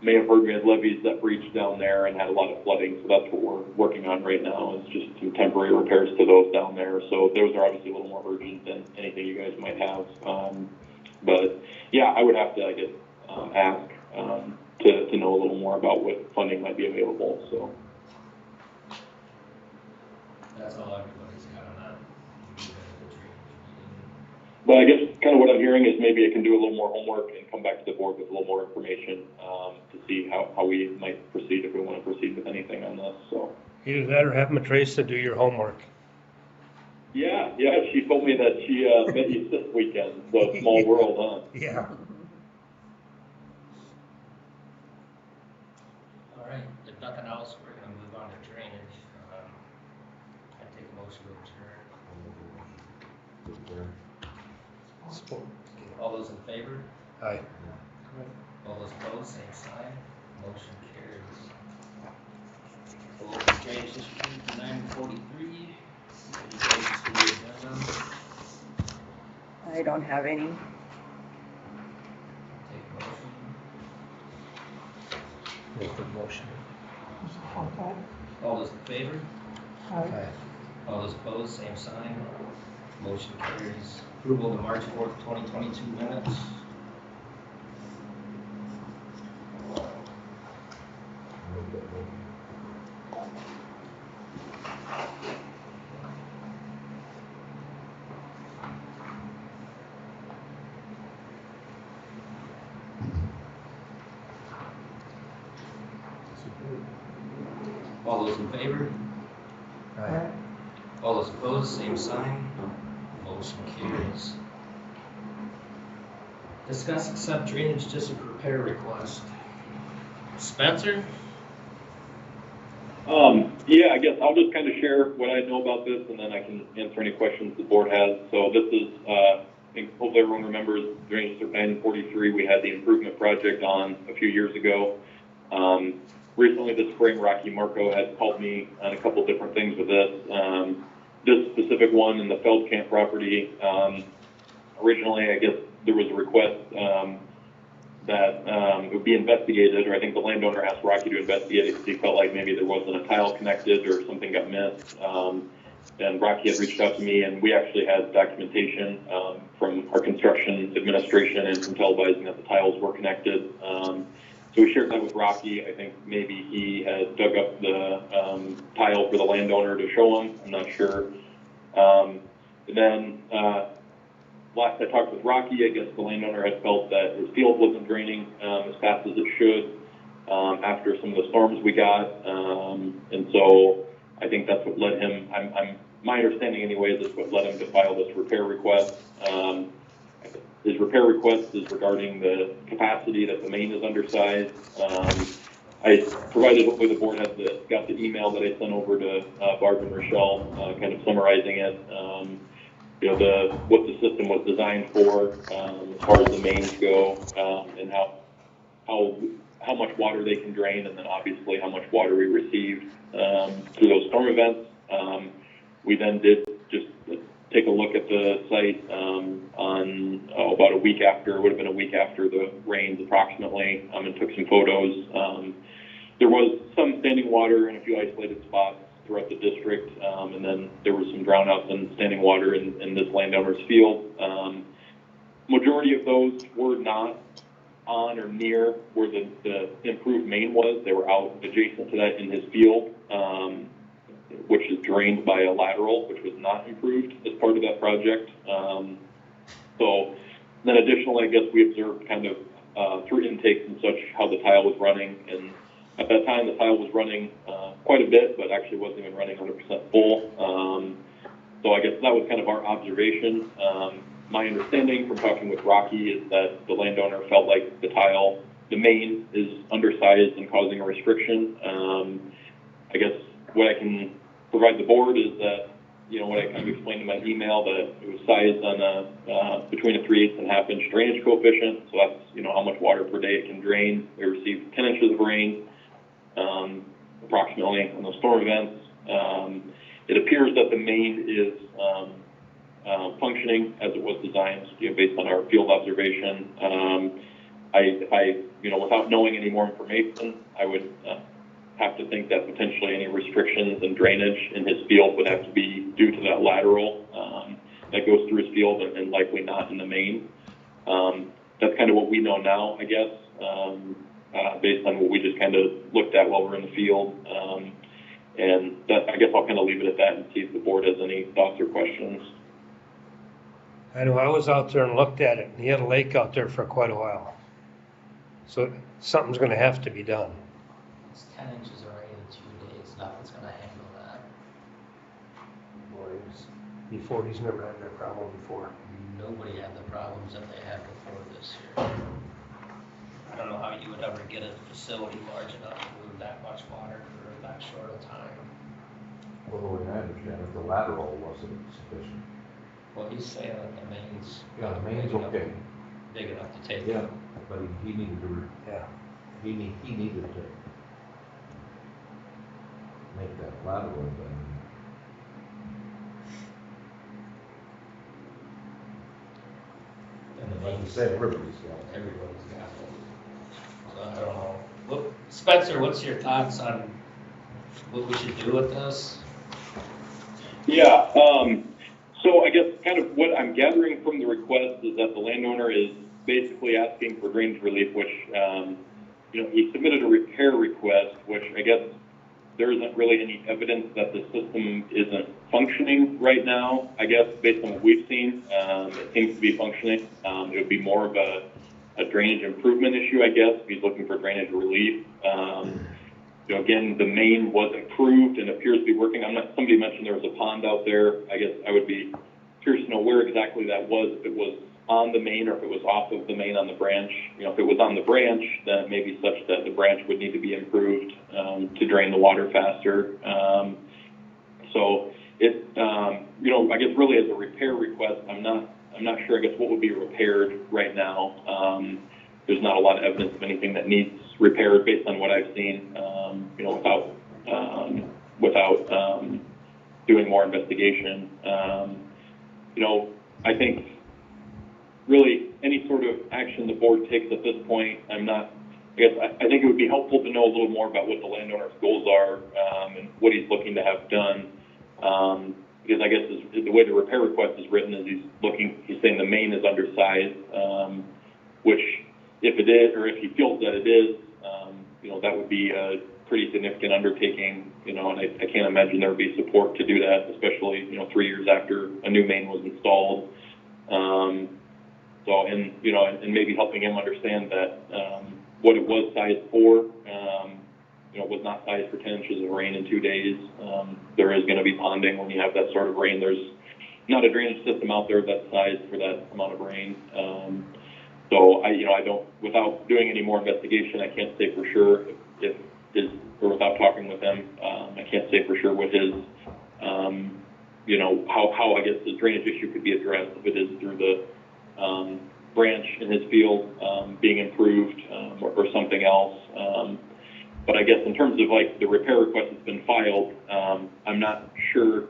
may have heard we had levees that breached down there and had a lot of flooding, so that's what we're working on right now, is just some temporary repairs to those down there. So those are obviously a little more urgent than anything you guys might have. But yeah, I would have to, I guess, ask to know a little more about what funding might be available, so. That's all everybody's got on that. But I guess kind of what I'm hearing is maybe I can do a little more homework and come back to the board with a little more information to see how we might proceed, if we want to proceed with anything on this, so. Either that or have Matrice to do your homework. Yeah, she told me that she met you this weekend, so small world, huh? Yeah. All right, if nothing else, we're gonna move on to drainage. I take a motion to adjourn. All those in favor? Aye. All those opposed, same sign. Motion carries. We'll look at drainage district 943. Any changes to the agenda? I don't have any. Take a motion. Make the motion. All those in favor? Aye. All those opposed, same sign. Motion carries. Approval of the March 4th, 2022 minutes. All those in favor? Aye. All those opposed, same sign. Motion carries. Discuss accept drainage district repair request. Spencer? Yeah, I guess I'll just kind of share what I know about this, and then I can answer any questions the board has. So this is, I think hopefully everyone remembers Drainage District 943, we had the improvement project on a few years ago. Recently this spring, Rocky Marco had called me on a couple different things with this. This specific one in the Feldkamp property, originally I guess there was a request that it would be investigated, or I think the landowner asked Rocky to investigate it because he felt like maybe there wasn't a tile connected or something got missed. And Rocky had reached out to me, and we actually had documentation from our construction administration and from televising that the tiles were connected. So we shared that with Rocky. I think maybe he had dug up the tile for the landowner to show him. I'm not sure. And then last I talked with Rocky, I guess the landowner had felt that his field wasn't draining as fast as it should after some of the storms we got. And so I think that's what led him, my understanding anyway, is that's what led him to file this repair request. His repair request is regarding the capacity that the main is undersized. I provided, hopefully the board got the email that I sent over to Barb and Rochelle, kind of summarizing it. You know, what the system was designed for, as far as the mains go, and how much water they can drain, and then obviously how much water we received through those storm events. We then did just take a look at the site on about a week after, it would have been a week after the rains approximately, and took some photos. There was some standing water in a few isolated spots throughout the district, and then there was some drownouts and standing water in this landowner's field. Majority of those were not on or near where the improved main was. They were out adjacent to that in his field, which is drained by a lateral, which was not improved as part of that project. So then additionally, I guess we observed kind of through intakes and such how the tile was running, and at that time the tile was running quite a bit, but actually wasn't even running 100% full. So I guess that was kind of our observation. My understanding from talking with Rocky is that the landowner felt like the main is undersized and causing a restriction. I guess what I can provide the board is that, you know, what I kind of explained in my email, that it was sized on between a 3/8 and ½ inch drainage coefficient. So that's, you know, how much water per day it can drain. They received 10 inches of rain, approximately, on those storm events. It appears that the main is functioning as it was designed, based on our field observation. Without knowing any more information, I would have to think that potentially any restrictions and drainage in his field would have to be due to that lateral that goes through his field, and likely not in the main. That's kind of what we know now, I guess, based on what we just kind of looked at while we're in the field. And that, I guess I'll kind of leave it at that and see if the board has any thoughts or questions. I know I was out there and looked at it, and he had a lake out there for quite a while. So something's gonna have to be done. It's 10 inches of rain in 2 days, nothing's gonna handle that. Boys, before, he's never had that problem before. Nobody had the problems that they had before this year. I don't know how you would ever get a facility large enough to move that much water for that short a time. Well, the way I understand it, the lateral wasn't sufficient. Well, he's saying that the main's. Yeah, the main's big enough- okay. Big enough to take. Yeah, but he needed to, Yeah. he needed to make that lateral then. And the Like you main's, say, everybody's got it. everybody's got it. So I don't know. Look, Spencer, what's your thoughts on what we should do with this? Yeah, so I guess kind of what I'm gathering from the request is that the landowner is basically asking for drainage relief, which, he submitted a repair request, which I guess there isn't really any evidence that the system isn't functioning right now. I guess based on what we've seen, it seems to be functioning. It would be more of a drainage improvement issue, I guess, if he's looking for drainage relief. Again, the main was improved and appears to be working. Somebody mentioned there was a pond out there. I guess I would be curious to know where exactly that was, if it was on the main or if it was off of the main on the branch. If it was on the branch, then it may be such that the branch would need to be improved to drain the water faster. So it, I guess really as a repair request, I'm not sure, I guess, what would be repaired right now. There's not a lot of evidence of anything that needs repaired based on what I've seen, without doing more investigation. I think really any sort of action the board takes at this point, I think it would be helpful to know a little more about what the landowner's goals are, and what he's looking to have done. Because I guess the way the repair request is written is he's saying the main is undersized, which if it is, or if he feels that it is, that would be a pretty significant undertaking, and I can't imagine there would be support to do that, especially, 3 years after a new main was installed. And maybe helping him understand that, what it was sized for, was not sized for 10 inches of rain in 2 days. There is going to be ponding when you have that sort of rain. There's not a drainage system out there that's sized for that amount of rain. So I don't, without doing any more investigation, I can't say for sure or without talking with him, I can't say for sure what his, how I guess the drainage issue could be addressed, if it is through the branch in his field being improved, or something else. But I guess in terms of like the repair request that's been filed, I'm not sure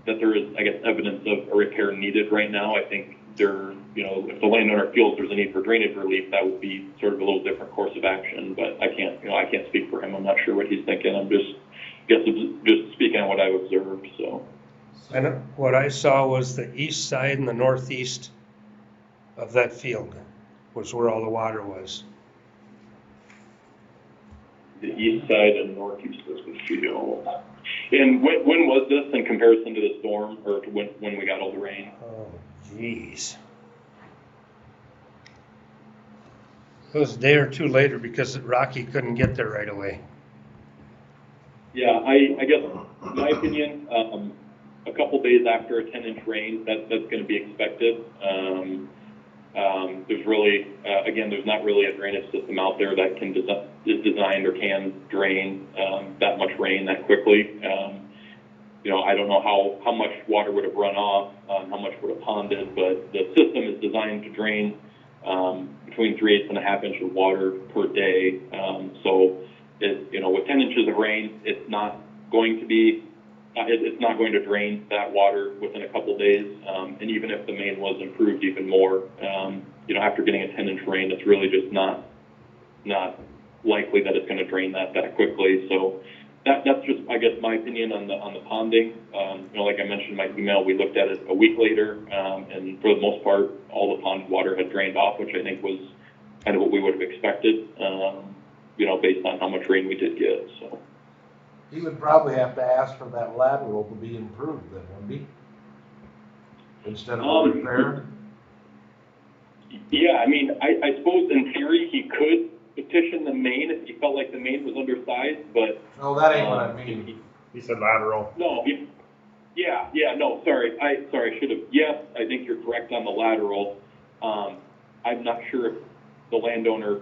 that there is, I guess, evidence of a repair needed right now. I think if the landowner feels there's a need for drainage relief, that would be sort of a little different course of action. But I can't speak for him. I'm not sure what he's thinking. I'm just speaking on what I've observed. So. And what I saw was the east side and the northeast of that field was where all the water was. The east side and northeast of the field. And when was this in comparison to the storm, or to when we got all the rain? Oh, jeez. It was a day or two later because Rocky couldn't get there right away. Yeah, I guess, in my opinion, a couple days after a 10-inch rain, that's going to be expected. There's really, again, there's not really a drainage system out there that is designed or can drain that much rain that quickly. I don't know how much water would have run off, how much would have ponded, but the system is designed to drain between 3/8 and a half inch of water per day. So, with 10 inches of rain, it's not going to be it's not going to drain that water within a couple days. And even if the main was improved even more, after getting a 10-inch rain, it's really just not likely that it's going to drain that quickly. So that's just, I guess, my opinion on the ponding. Like I mentioned in my email, we looked at it a week later, and for the most part, all the pond water had drained off, which I think was kind of what we would have expected, based on how much rain we did get. So He would probably have to ask for that lateral to be improved then, wouldn't he? Instead of a repair? Yeah, I mean, I suppose in theory he could petition the main if he felt like the main was undersized, but... No, that ain't what I mean. He said lateral. No, no, sorry, I should have, yes, I think you're correct on the lateral. I'm not sure if the landowner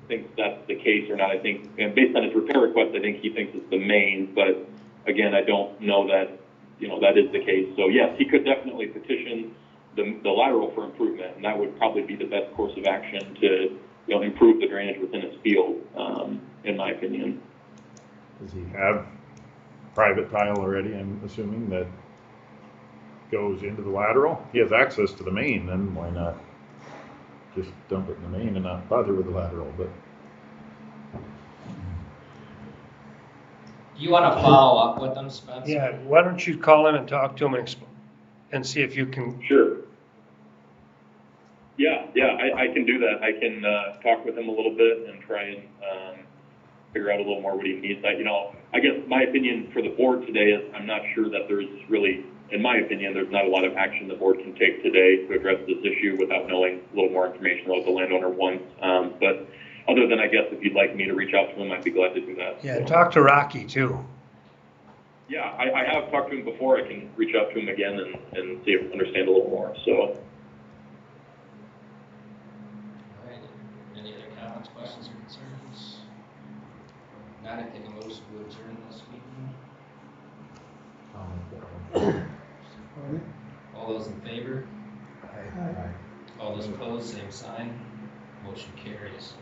thinks that's the case or not. I think, and based on his repair request, I think he thinks it's the main, but again, I don't know that, that is the case. So yes, he could definitely petition the lateral for improvement, and that would probably be the best course of action to, improve the drainage within his field, in my opinion. Does he have private tile already, I'm assuming, that goes into the lateral? He has access to the main, then why not just dump it in the main and not bother with the lateral? But Do you want to follow up with them, Spencer? Yeah, why don't you call him and talk to him and see if you can, Sure. Yeah, I can do that. I can talk with him a little bit and try and figure out a little more what he needs. I guess my opinion for the board today is I'm not sure that there's really, in my opinion, there's not a lot of action the board can take today to address this issue without knowing a little more information about what the landowner wants. But other than, I guess, if you'd like me to reach out to him, I'd be glad to do that. yeah, talk to Rocky too. Yeah, I have talked to him before. I can reach out to him again and see if I understand a little more. So. All right. Any other comments, questions, or concerns? Not, I take a motion to adjourn this meeting. All those in favor? All those opposed, same sign. Motion carries.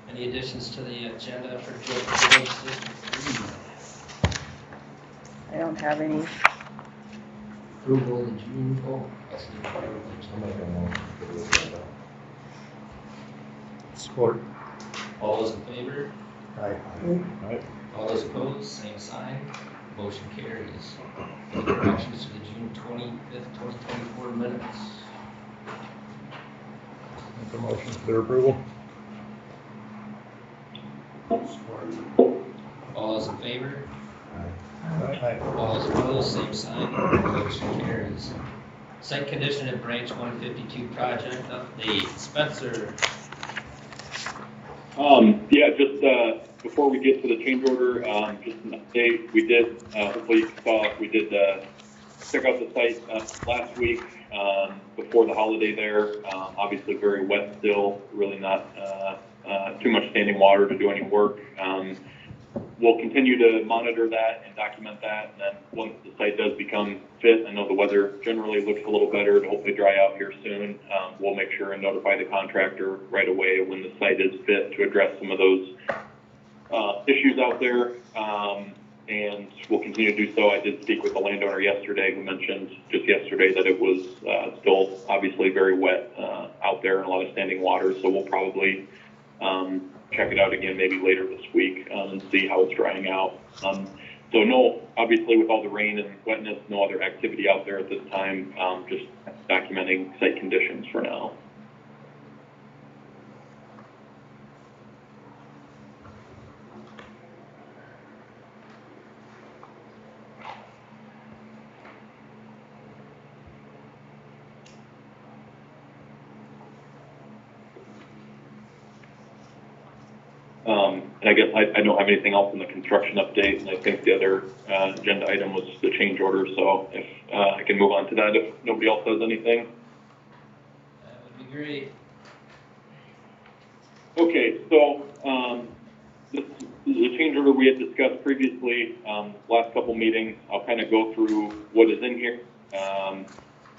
Any additions to the agenda for Village District 3? I don't have any. Approval of the June, that's the approval of the agenda. Support. All those in favor? right. All those opposed, same sign. Motion carries. Any corrections to the June 25th, 2024 minutes? Make a motion for their approval. All those in favor? Aye. All those opposed, same sign. Motion carries. Site condition at branch 152 project update. Spencer. Yeah, just before we get to the change order, just an update. We did, hopefully you saw, we did check out the site last week before the holiday there. Obviously very wet still, really not too much standing water to do any work. We'll continue to monitor that and document that, and then once the site does become fit, I know the weather generally looks a little better to hopefully dry out here soon. We'll make sure and notify the contractor right away when the site is fit to address some of those issues out there, and we'll continue to do so. I did speak with the landowner yesterday who mentioned just yesterday that it was still obviously very wet out there and a lot of standing water, so we'll probably check it out again maybe later this week and see how it's drying out. So no, obviously with all the rain and wetness, no other activity out there at this time, just documenting site conditions for now. And I guess I don't have anything else in the construction update, and I think the other agenda item was the change order, so if I can move on to that if nobody else has anything. That would be great. Okay, so the change order we had discussed previously, last couple meetings, I'll kind of go through what is in here,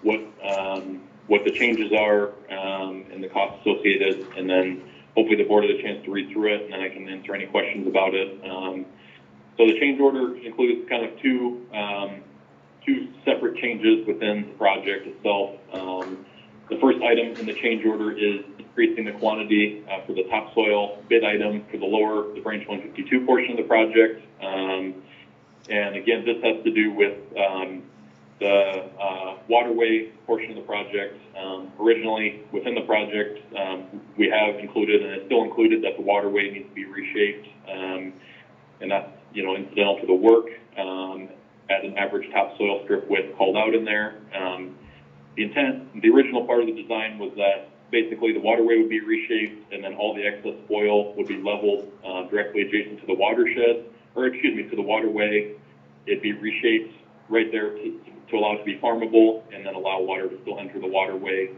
what the changes are, and the costs associated, and then hopefully the board had a chance to read through it, and then I can answer any questions about it. So the change order includes kind of two separate changes within the project itself. The first item in the change order is increasing the quantity for the topsoil bid item for the branch 152 portion of the project. And again, this has to do with the waterway portion of the project. Originally, within the project, we have included, and it's still included, that the waterway needs to be reshaped, and that's, incidental to the work, at an average topsoil strip width called out in there. The original part of the design was that basically the waterway would be reshaped, and then all the excess spoil would be leveled directly adjacent to the watershed, to the waterway. It'd be reshaped right there to allow it to be farmable, and then allow water to still enter the waterway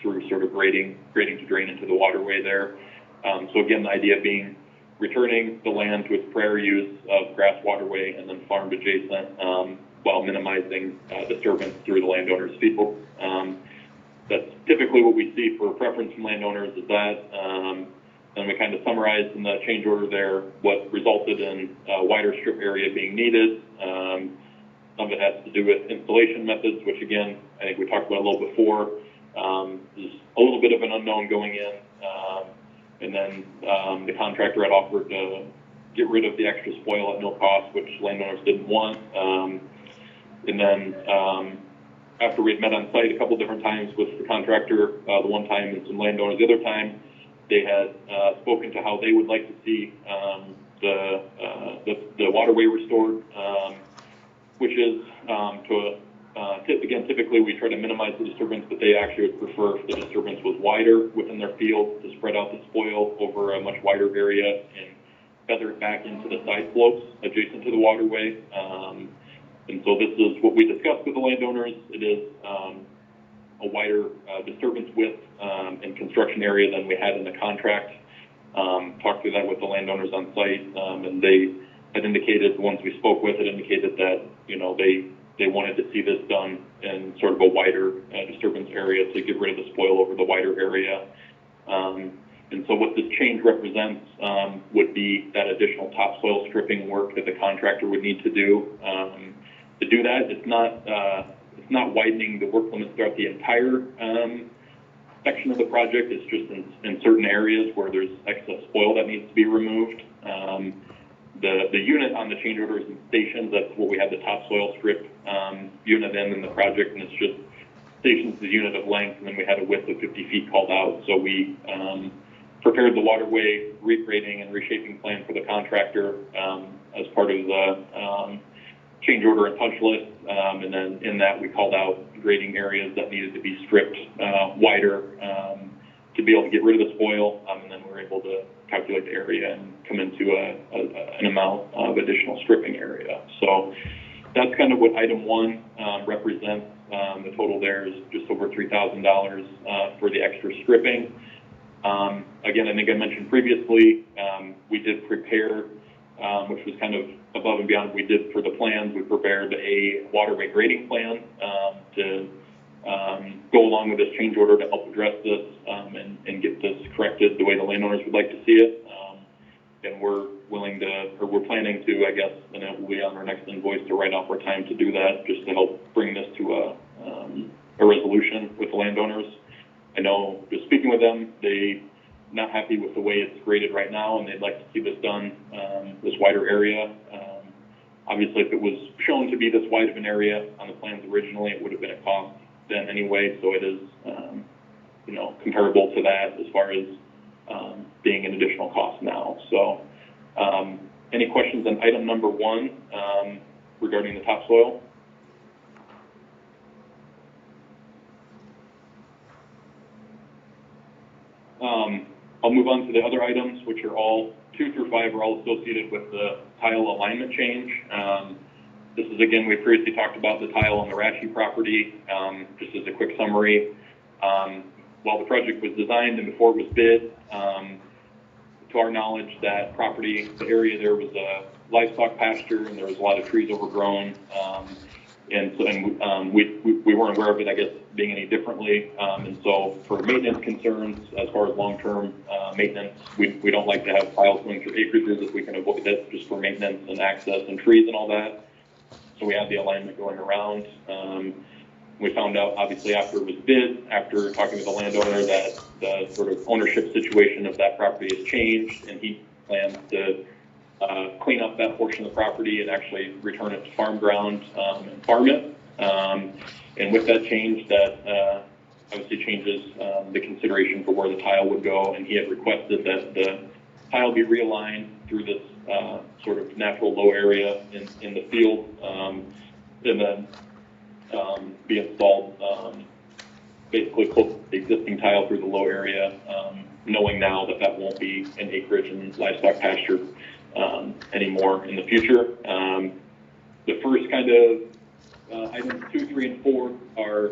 through sort of grading to drain into the waterway there. So again, the idea being returning the land to its prior use of grass waterway and then farmed adjacent, while minimizing disturbance through the landowner's field. That's typically what we see for preference from landowners is that, and we kind of summarized in the change order there what resulted in a wider strip area being needed. Some of it has to do with installation methods, which again, I think we talked about a little before. There's a little bit of an unknown going in. And then the contractor had offered to get rid of the extra spoil at no cost, which landowners didn't want. And then after we'd met on site a couple different times with the contractor, the one time and some landowners the other time, they had spoken to how they would like to see the waterway restored, which is typically we try to minimize the disturbance, but they actually would prefer if the disturbance was wider within their field to spread out the spoil over a much wider area and feather it back into the side slopes adjacent to the waterway. And so this is what we discussed with the landowners. It is a wider disturbance width and construction area than we had in the contract. Talked through that with the landowners on site, and they had indicated, the ones we spoke with had indicated that, they wanted to see this done in sort of a wider disturbance area to get rid of the spoil over the wider area. And so what this change represents would be that additional topsoil stripping work that the contractor would need to do. To do that, it's not widening the work limits throughout the entire section of the project. It's just in certain areas where there's excess spoil that needs to be removed. The unit on the change order is in stations. That's what we have the topsoil strip unit in the project, and it's just stations, the unit of length, and then we had a width of 50 feet called out. So we prepared the waterway regrading and reshaping plan for the contractor as part of the change order and punch list, and then in that we called out grading areas that needed to be stripped wider to be able to get rid of the spoil, and then we were able to calculate the area and come into an amount of additional stripping area. So that's kind of what item one represents. The total there is just over $3,000 for the extra stripping. Again, I think I mentioned previously, we did prepare, which was kind of above and beyond what we did for the plans. We prepared a waterway grading plan to go along with this change order to help address this and get this corrected the way the landowners would like to see it. And we're planning to, I guess, and it will be on our next invoice to write off our time to do that, just to help bring this to a resolution with the landowners. I know, just speaking with them, they're not happy with the way it's graded right now, and they'd like to see this done, this wider area. Obviously, if it was shown to be this wide of an area on the plans originally, it would have been a cost then anyway, so it is, comparable to that as far as being an additional cost now. So, any questions on item number one regarding the topsoil? I'll move on to the other items, which are all 2 through 5 are all associated with the tile alignment change. This is, again, we previously talked about the tile on the Rashi property. Just as a quick summary, while the project was designed and before it was bid, to our knowledge, that property, the area there was a livestock pasture, and there was a lot of trees overgrown. And we weren't aware of it, I guess, being any differently. And so for maintenance concerns, as far as long-term maintenance, we don't like to have piles going through acreages if we can avoid it, just for maintenance and access and trees and all that. So we have the alignment going around. We found out, obviously, after it was bid, after talking with the landowner, that the sort of ownership situation of that property has changed, and he plans to clean up that portion of the property and actually return it to farm ground and farm it. And with that change, that obviously changes the consideration for where the tile would go, and he had requested that the tile be realigned through this sort of natural low area in the field, and then be installed basically close to the existing tile through the low area, knowing now that that won't be an acreage and livestock pasture anymore in the future. The first kind of items 2, 3, and 4 are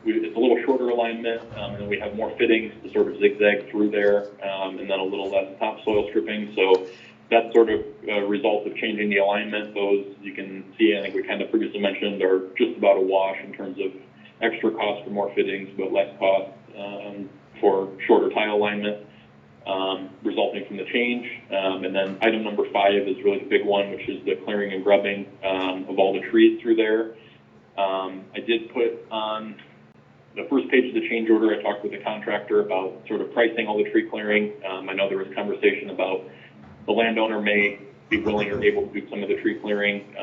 it's a little shorter alignment, and then we have more fittings to sort of zigzag through there, and then a little less topsoil stripping. So that sort of result of changing the alignment. Those, you can see, I think we kind of previously mentioned, are just about a wash in terms of extra cost for more fittings, but less cost for shorter tile alignment, resulting from the change. And then item number 5 is really the big one, which is the clearing and grubbing of all the trees through there. I did put on the first page of the change order, I talked with the contractor about sort of pricing all the tree clearing. I know there was conversation about the landowner may be willing or able to do some of the tree clearing.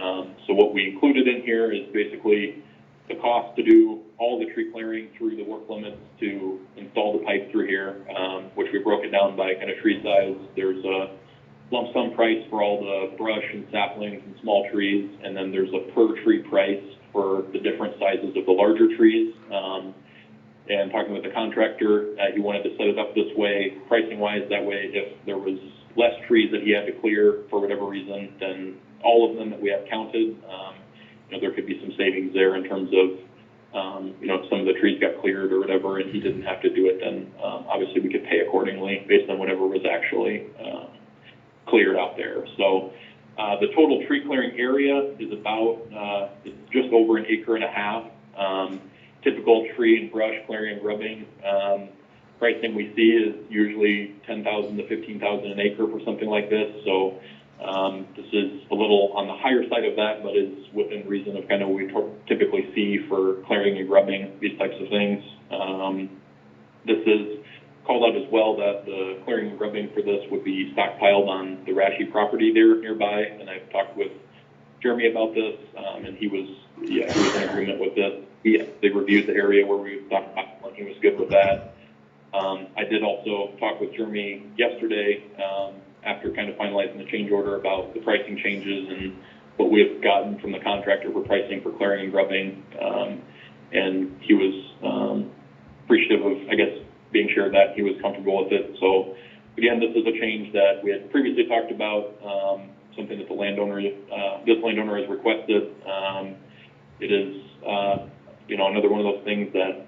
So what we included in here is basically the cost to do all the tree clearing through the work limits to install the pipe through here, which we broke it down by kind of tree size. There's a lump sum price for all the brush and saplings and small trees, and then there's a per tree price for the different sizes of the larger trees. And talking with the contractor, he wanted to set it up this way, pricing wise, that way if there was less trees that he had to clear for whatever reason than all of them that we have counted, there could be some savings there in terms of, if some of the trees got cleared or whatever and he didn't have to do it, then obviously we could pay accordingly based on whatever was actually cleared out there. So the total tree clearing area is about, it's just over 1.5 acres. Typical tree and brush clearing and grubbing pricing we see is usually $10,000 to $15,000 an acre for something like this. So this is a little on the higher side of that, but is within reason of kind of what we typically see for clearing and grubbing, these types of things. This is called out as well that the clearing and grubbing for this would be stockpiled on the Rashi property there nearby, and I've talked with Jeremy about this, and he was in agreement with this. They reviewed the area where we would stockpile, and he was good with that. I did also talk with Jeremy yesterday after kind of finalizing the change order about the pricing changes and what we have gotten from the contractor for pricing for clearing and grubbing. And he was appreciative of, I guess, being shared that he was comfortable with it. So again, this is a change that we had previously talked about, something that the landowner, this landowner has requested. It is, another one of those things that,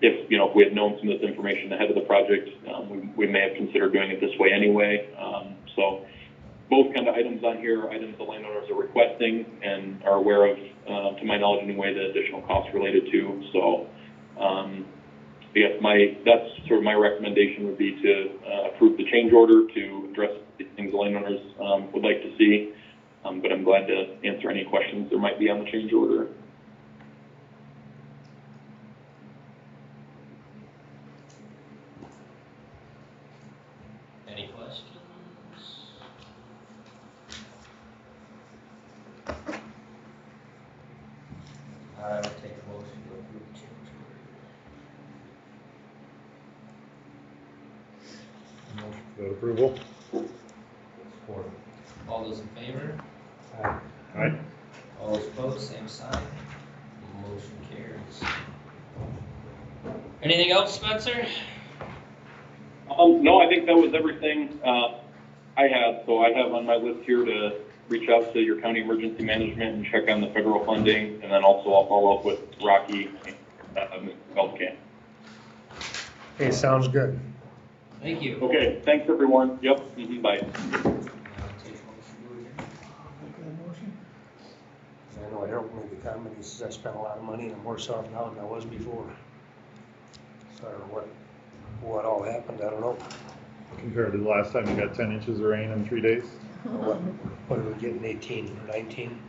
if we had known some of this information ahead of the project, we may have considered doing it this way anyway. So both kind of items on here are items the landowners are requesting and are aware of, to my knowledge anyway, the additional costs related to. So, yes, that's sort of my recommendation would be to approve the change order to address the things the landowners would like to see. But I'm glad to answer any questions there might be on the change order. Any questions? I would take a motion to approve the change order. Motion for approval. Support. All those in favor? Aye. All those opposed, same sign. Motion carries. Anything else, Spencer? No, I think that was everything I had. So I have on my list here to reach out to your county emergency management and check on the federal funding, and then also I'll follow up with Rocky and Camp. Okay, sounds good. Thank you. Okay, thanks everyone. Yep, bye. Take a motion to adjourn. I know Harold made the comment, he says I spent a lot of money and I'm worse off now than I was before. So I don't know what all happened, I don't know. Compared to the last time you got 10 inches of rain in 3 days? What are we getting, 18 or 19?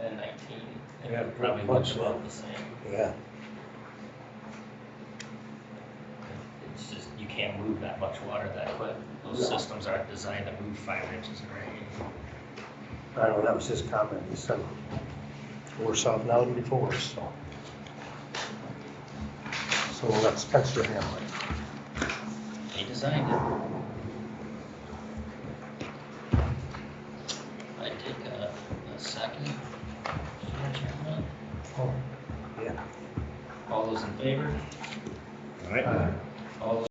And 19, and Yeah, probably much much about the same. Yeah. It's just, you can't move that much water that quick. Those systems aren't designed to move 5 inches of rain. I don't know, that was his comment, he said, worse off now than before, so. So we'll let Spencer handle it. They designed it. I take a second. for adjournment. Oh, yeah. All those in favor? All right. All those